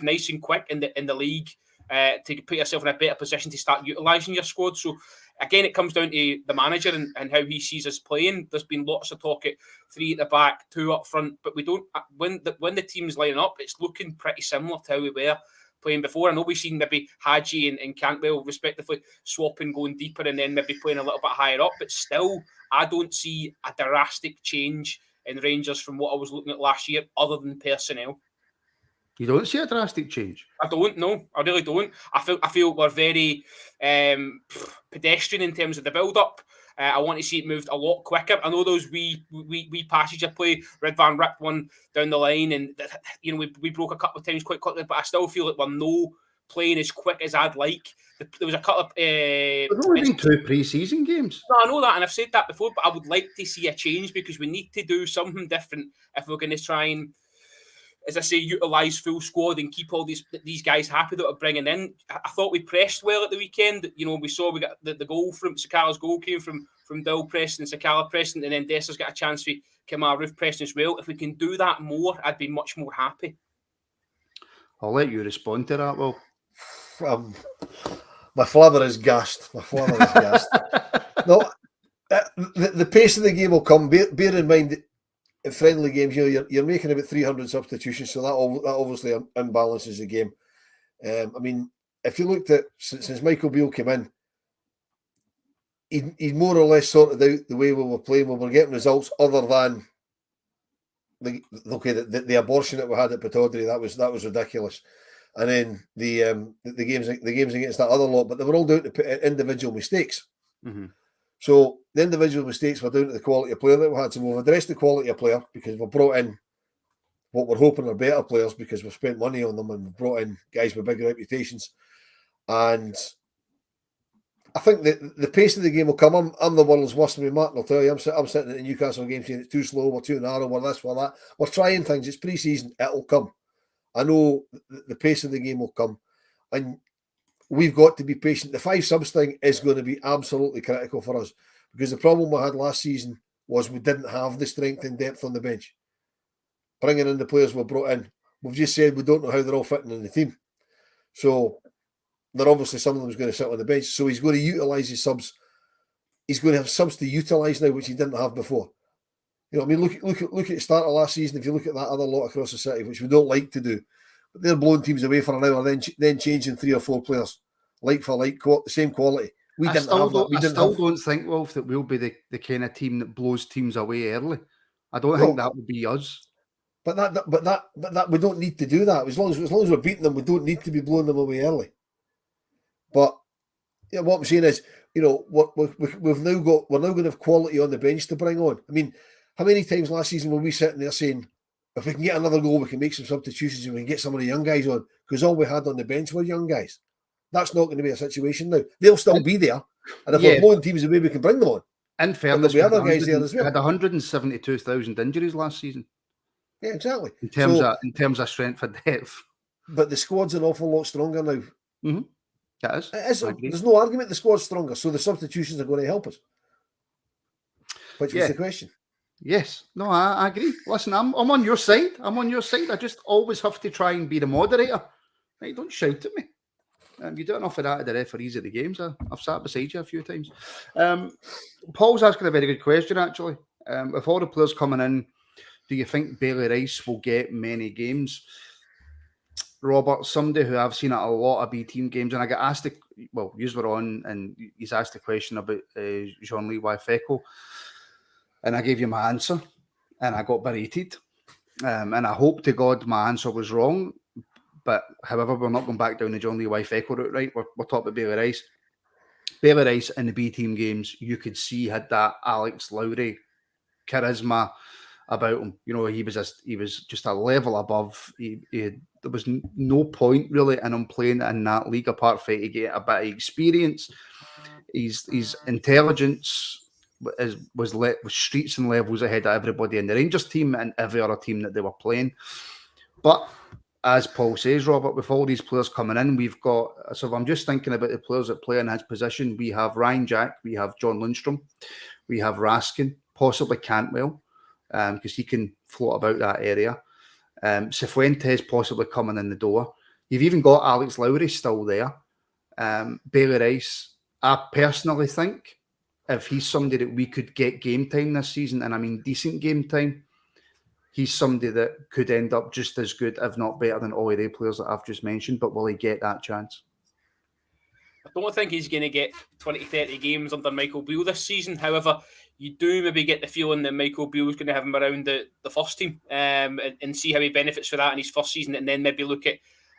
nice and quick in the league to put yourself in a better position to start utilising your squad. So again, it comes down to the manager and how he sees us playing. There's been lots of talk at 3 at the back, 2 up front, but we don't. When the team's lining up, it's looking pretty similar to how we were playing before. I know we've seen maybe Hadji and Cantwell respectively swapping, going deeper, and then maybe playing a little bit higher up. But still, I don't see a drastic change in Rangers from what I was looking at last year, other than personnel. You don't see a drastic change? I don't. No, I really don't. I feel we're very pedestrian in terms of the build-up. I want to see it moved a lot quicker. I know those wee passage of play, Red Van ripped one down the line, and we broke a couple of times quite quickly. But I still feel like we're no playing as quick as I'd like. There was a couple of. There's only been 2 pre-season games. No, I know that, and I've said that before. But I would like to see a change because we need to do something different if we're going to try and, as I say, utilise full squad and keep all these guys happy that we're bringing in. I thought we pressed well at the weekend. We saw we got the goal from Sakala's goal came from Dill pressing, Sakala pressing, and then Dessa's got a chance for Kemar Roof pressing as well. If we can do that more, I'd be much more happy. I'll let you respond to that, Will. My father is gassed. No, the pace of the game will come. Bear in mind, in friendly games, you're making about 300 substitutions, so that obviously unbalances the game. I mean, if you looked at since Michael Beale came in, he's more or less sorted out the way we were playing. We were getting results other than the abortion that we had at Pataudry. That was ridiculous. And then the games against that other lot, but they were all down to individual mistakes. Mm-hmm. So the individual mistakes were down to the quality of player that we had. So we've addressed the quality of player because we've brought in what we're hoping are better players because we've spent money on them and we've brought in guys with big reputations. And I think the pace of the game will come. I'm the world's worst. I mean, Martin will tell you, I'm sitting at the Newcastle game saying it's too slow, we're too narrow, we're this, we're that. We're trying things. It's pre-season. It'll come. I know the pace of the game will come. And we've got to be patient. The 5 subs thing is going to be absolutely critical for us because the problem we had last season was we didn't have the strength and depth on the bench. Bringing in the players we brought in, we've just said we don't know how they're all fitting in the team. So they're obviously some of them is going to sit on the bench. So he's going to utilise his subs. He's going to have subs to utilise now, which he didn't have before. I mean, look at the start of last season. If you look at that other lot across the city, which we don't like to do, but they're blowing teams away for an hour, then changing 3 or 4 players, like for like, the same quality. I still don't think, Wolf, that we'll be the kind of team that blows teams away early. I don't think that would be us. But that we don't need to do that. As long as we're beating them, we don't need to be blowing them away early. But what I'm saying is, we're now going to have quality on the bench to bring on. I mean, how many times last season were we sitting there saying, if we can get another goal, we can make some substitutions and we can get some of the young guys on, because all we had on the bench were young guys. That's not going to be a situation now. They'll still be there. And if we're blowing teams away, we can bring them on. In fairness, there'll be other guys there as well. We had 172,000 injuries last season. Yeah, exactly. In terms of strength and depth. But the squad's an awful lot stronger now. Mm-hmm. It is. There's no argument the squad's stronger, so the substitutions are going to help us. Which was the question. Yes. No, I agree. Listen, I'm on your side. I just always have to try and be the moderator. Right, don't shout at me. You do enough of that at the referees at the games. I've sat beside you a few times. Paul's asking a very good question, actually. With all the players coming in, do you think Bailey Rice will get many games? Robert, somebody who I've seen at a lot of B team games, and I got asked, you were on, and he's asked a question about Jean-Louis Feco, and I gave you my answer, and I got berated. And I hope to God my answer was wrong. But however, we're not going back down the Jean-Louis Feco route, right? We're talking about Bailey Rice. Bailey Rice in the B team games, you could see had that Alex Lowry charisma about him. He was just a level above. There was no point really in him playing in that league apart from to get a bit of experience. His intelligence was streets and levels ahead of everybody in the Rangers team and every other team that they were playing. But as Paul says, Robert, with all these players coming in, we've got. So I'm just thinking about the players that play in his position. We have Ryan Jack, we have John Lundstrom, we have Raskin, possibly Cantwell, because he can float about that area. Cifuentes possibly coming in the door. You've even got Alex Lowry still there. Bailey Rice, I personally think if he's somebody that we could get game time this season, and I mean decent game time, he's somebody that could end up just as good, if not better, than all of the players that I've just mentioned. But will he get that chance? I don't think he's going to get 20, 30 games under Michael Beale this season. However, you do maybe get the feeling that Michael Beale is going to have him around the first team and see how he benefits for that in his first season, and then maybe look at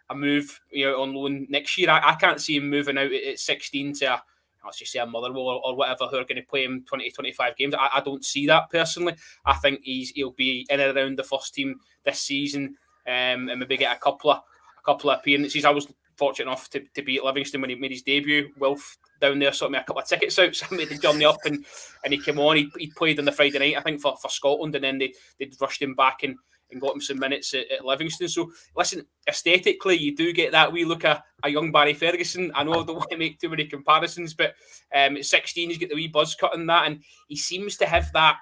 a move on loan next year. I can't see him moving out at 16 to, let's just say, a Motherwell or whatever, who are going to play him 20 to 25 games. I don't see that personally. I think he'll be in and around the first team this season and maybe get a couple of appearances. I was fortunate enough to be at Livingston when he made his debut. Wilf down there sorted me a couple of tickets out, so I made the journey up and he came on. He played on the Friday night, I think, for Scotland, and then they'd rushed him back and got him some minutes at Livingston. So, listen, aesthetically, you do get that wee look at a young Barry Ferguson. I know I don't want to make too many comparisons, but at 16, he's got the wee buzz cut in that, and he seems to have that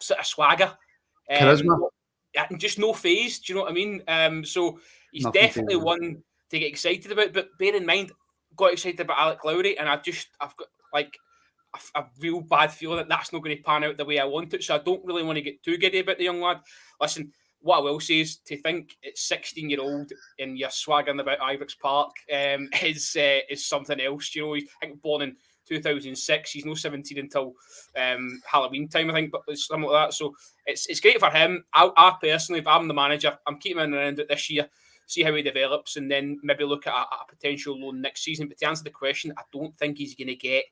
sort of swagger. Charisma. And just no phase, do you know what I mean? So he's Nothing definitely phased. one to get excited about. But bear in mind, got excited about Alec Lowry, and I've got like a real bad feeling that that's not going to pan out the way I want it. So I don't really want to get too giddy about the young lad. Listen, what I will say is to think it's 16-year-old and you're swaggering about Ibrox Park is something else. You know, I think born in 2006. He's no 17 until Halloween time, I think, but it's something like that. So it's great for him. I personally, if I'm the manager, I'm keeping him around it this year, see how he develops, and then maybe look at a potential loan next season. But to answer the question, I don't think he's going to get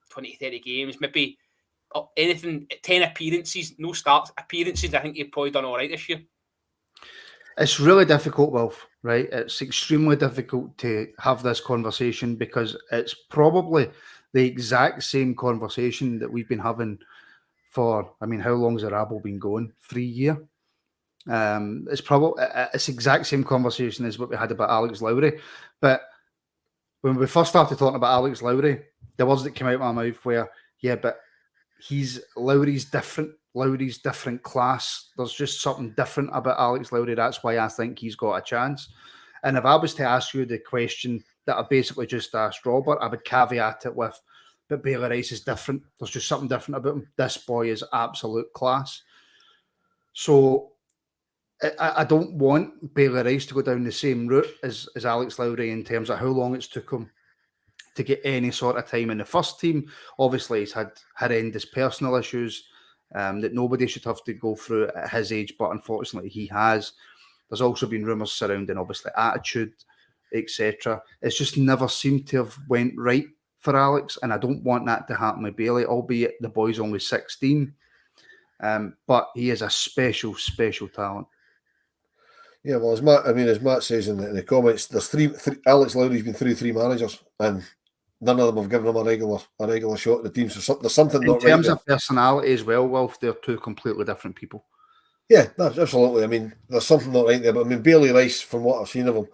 20, 30 games, maybe anything, 10 appearances, no starts, appearances. I think he'd probably done all right this year. It's really difficult, Wilf, right? It's extremely difficult to have this conversation because it's probably the exact same conversation that we've been having for, I mean, how long has the Rabble been going? 3 years? It's the exact same conversation as what we had about Alex Lowry. But when we first started talking about Alex Lowry, the words that came out of my mouth were, yeah, but Lowry's different class. There's just something different about Alex Lowry. That's why I think he's got a chance. And if I was to ask you the question that I basically just asked Robert, I would caveat it with, but Bailey Rice is different. There's just something different about him. This boy is absolute class. So I don't want Bailey Rice to go down the same route as Alex Lowry in terms of how long it's took him to get any sort of time in the first team. Obviously, he's had horrendous personal issues that nobody should have to go through at his age, but unfortunately he has. There's also been rumours surrounding, obviously, attitude, etc. It's just never seemed to have went right for Alex, and I don't want that to happen with Bailey, albeit the boy's only 16. But he is a special, special talent. Yeah, well, as Matt says in the comments, there's three. Alex Lowry's been through 3 managers, and none of them have given him a regular shot at the team. So there's something in not right. In terms of personality as well, Wilf, they're 2 completely different people. Yeah, absolutely. I mean, there's something not right there. But I mean, Bailey Rice, from what I've seen of him,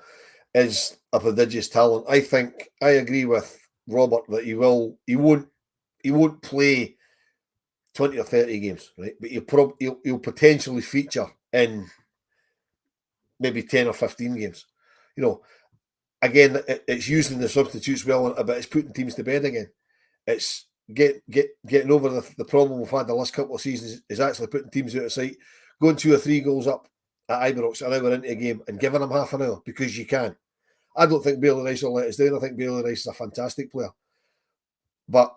is a prodigious talent. I think I agree with Robert that he won't play 20 or 30 games, right? But he'll potentially feature in maybe 10 or 15 games. You know, again, it's using the substitutes well, but it's putting teams to bed again. It's getting over the problem we've had the last couple of seasons is actually putting teams out of sight, going 2 or 3 goals up at Ibrox an hour into a game and giving them half an hour because you can. I don't think Bailey Rice will let us down. I think Bailey Rice is a fantastic player. But,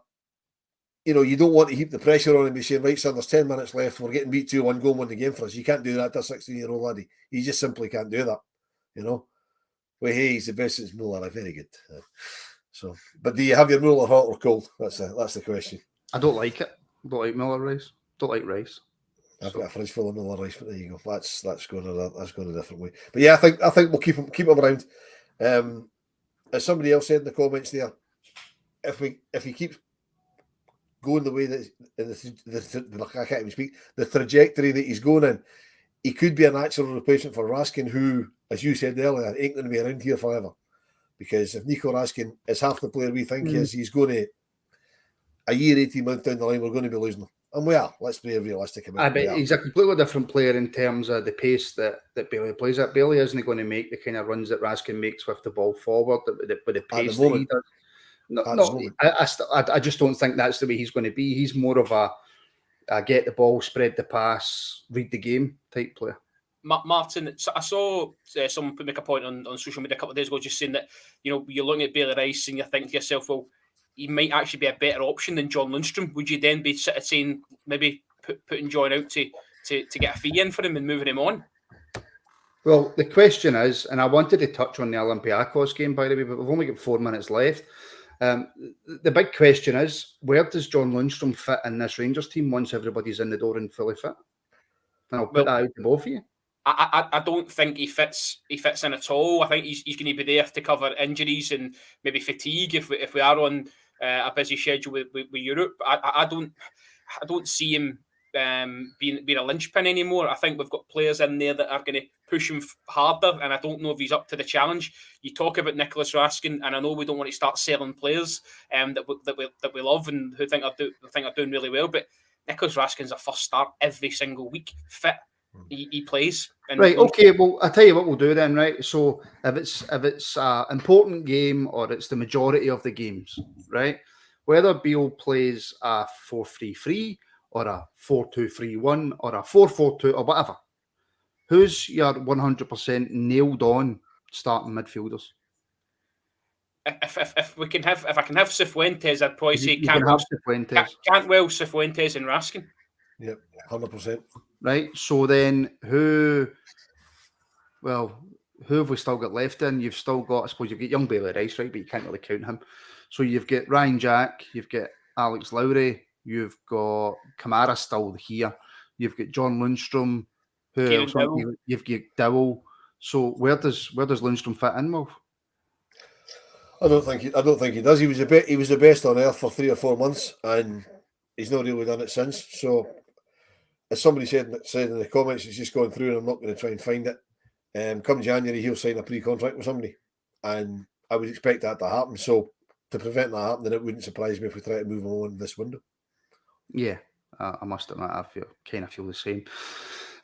you know, you don't want to heap the pressure on him and saying, right, son, there's 10 minutes left. We're getting beat 2-1, go and win the game for us. You can't do that to a 16-year-old laddie. You just simply can't do that, you know. Well, hey, he's the best since Muller. Very good. So, but do you have your Muller hot or cold? That's the question. I don't like it. I don't like Muller Rice. Don't like Rice. I've got a fridge full of Muller Rice, but there you go. That's going a different way. But yeah, I think we'll keep him around. As somebody else said in the comments there, if he keeps going the way that I can't even speak, the trajectory that he's going in, he could be a natural replacement for Raskin, who, as you said earlier, ain't going to be around here forever. Because if Nico Raskin is half the player we think he is, he's going to, a year, 18 months down the line, we're going to be losing him. And we are. Let's be realistic about it. He's a completely different player in terms of the pace that Bailey plays at. Bailey isn't going to make the kind of runs that Raskin makes with the ball forward, but the pace that he does. I just don't think that's the way he's going to be. He's more of a get the ball, spread the pass, read the game type player. Martin, I saw someone make a point on social media a couple of days ago, just saying that you're looking at Bailey Rice and you're thinking to yourself, well, he might actually be a better option than John Lundstrom. Would you then be saying maybe putting John out to get a fee in for him and moving him on? Well, the question is, and I wanted to touch on the Olympiacos game, by the way, but we've only got 4 minutes left. The big question is, where does John Lundstrom fit in this Rangers team once everybody's in the door and fully fit? And I'll put that out to both of you. I don't think he fits in at all. I think he's going to be there to cover injuries and maybe fatigue if we are on a busy schedule with Europe. I don't see him being a linchpin anymore. I think we've got players in there that are going to push him harder, and I don't know if he's up to the challenge. You talk about Nicholas Raskin, and I know we don't want to start selling players that we love and who think are doing really well, but Nicholas Raskin's a first start every single week, fit. He plays. Right, okay, well, I'll tell you what we'll do then, right? So if it's an important game or it's the majority of the games, right? Whether Beale plays a 4-3-3 or a 4-2-3-1 or a 4-4-2 or whatever, who's your 100% nailed on starting midfielders? If I can have Cifuentes, I'd probably say Cantwell, Cifuentes, and Raskin. Yep, 100%. Right. So then, who have we still got left in? You've still got, I suppose, you've got young Bailey Rice, right? But you can't really count him. So you've got Ryan Jack, you've got Alex Lowry, you've got Kamara still here, you've got John Lundstrom, you've got Dowell. So where does Lundstrom fit in, Wolf? I don't think he does. He was the best on earth for 3 or 4 months, and he's not really done it since. So, as somebody said in the comments, he's just going through, and I'm not going to try and find it. Come January, he'll sign a pre-contract with somebody, and I would expect that to happen. So, to prevent that happening, it wouldn't surprise me if we try to move him on this window. Yeah, I must admit, I kind of feel the same.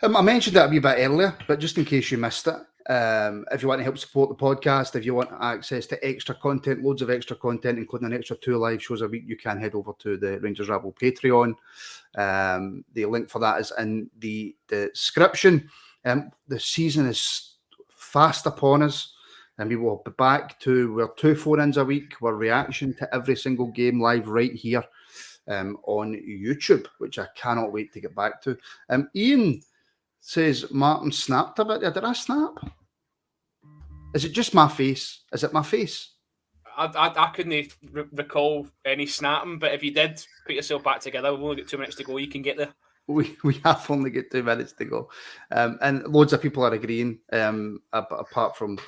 I mentioned that a wee bit earlier, but just in case you missed it, if you want to help support the podcast, if you want access to extra content, loads of extra content, including an extra 2 live shows a week, you can head over to the Rangers Rabble Patreon. The link for that is in the description. The season is fast upon us, and we will be back to, we're 2 4-ins a week. We're reaction to every single game live right here on YouTube, which I cannot wait to get back to. Ian says Martin snapped a bit. Did I snap? Is it just my face? Is it my face? I couldn't recall any snapping, but if you did, put yourself back together. We've only got 2 minutes to go. You can get there. We have only got 2 minutes to go. And loads of people are agreeing, apart from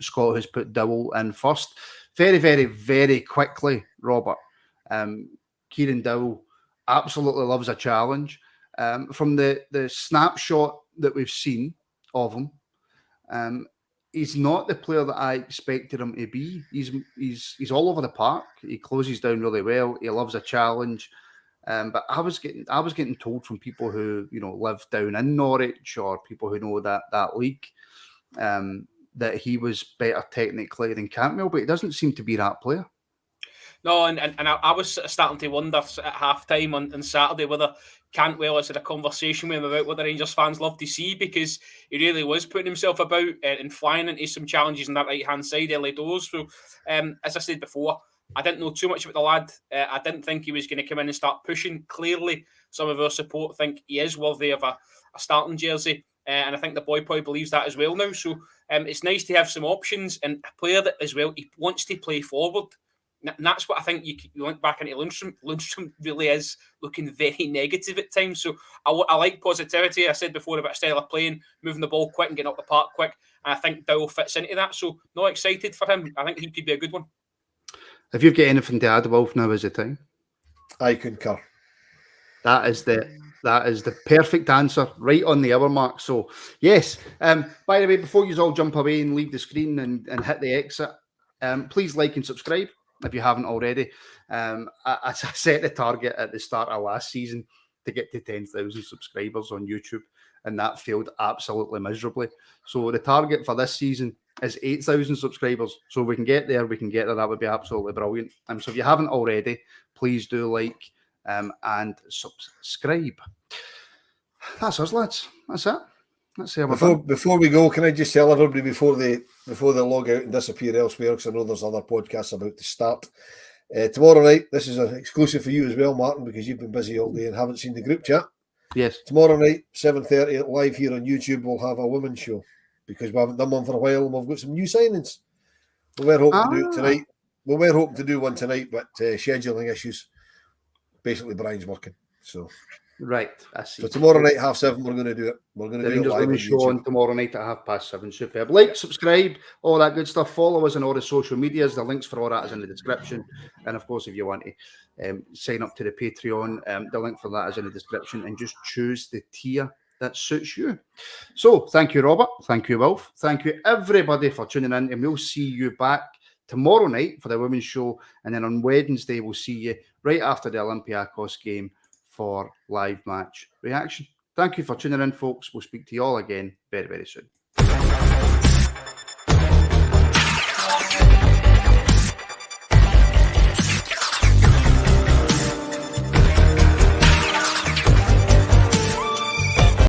Scott, who's put Dowell in first. Very, very, very quickly, Robert. Kieran Dowell absolutely loves a challenge. From the snapshot that we've seen of him, he's not the player that I expected him to be. He's all over the park. He closes down really well. He loves a challenge. But I was getting told from people who live down in Norwich or people who know that league that he was better technically than Cantwell, but he doesn't seem to be that player. No, and I was starting to wonder at half-time on Saturday whether Cantwell has had a conversation with him about what the Rangers fans love to see, because he really was putting himself about and flying into some challenges on that right-hand side early doors. So, as I said before, I didn't know too much about the lad. I didn't think he was going to come in and start pushing. Clearly, some of our support think he is worthy of a starting jersey, and I think the boy probably believes that as well now. So, it's nice to have some options and a player that as well, he wants to play forward. And that's what I think you link back into Lundstrom. Lundstrom really is looking very negative at times. So I like positivity. I said before about style of playing, moving the ball quick and getting up the park quick. And I think Dowell fits into that. So not excited for him. I think he could be a good one. If you've got anything to add, Wolf, now is the time. I concur. That is the perfect answer, right on the hour mark. So yes. By the way, before you all jump away and leave the screen and hit the exit, please like and subscribe if you haven't already. I set the target at the start of last season to get to 10,000 subscribers on YouTube, and that failed absolutely miserably. So the target for this season is 8,000 subscribers. So we can get there, that would be absolutely brilliant. So if you haven't already, please do like and subscribe. That's us, lads. That's it. Let's see how before we go, can I just tell everybody before they log out and disappear elsewhere, because I know there's other podcasts about to start. Tomorrow night, this is an exclusive for you as well, Martin, because you've been busy all day and haven't seen the group chat. Yes. Tomorrow night, 7:30 live here on YouTube, we'll have a women's show because we haven't done one for a while and we've got some new signings. We were hoping to do it tonight. We were hoping to do one tonight, but scheduling issues. Basically, Brian's working. So right, I see. So tomorrow night, 7:30, we're going to do it. We're going to do it live on show YouTube. On tomorrow night at 7:30. Superb. Like, subscribe, all that good stuff. Follow us on all the social medias. The links for all that is in the description. And of course, if you want to sign up to the Patreon, the link for that is in the description. And just choose the tier that suits you. So thank you, Robert. Thank you, Wilf. Thank you, everybody, for tuning in. And we'll see you back tomorrow night for the women's show. And then on Wednesday, we'll see you right after the Olympiacos game for live match reaction. Thank you for tuning in, folks. We'll speak to you all again very, very soon.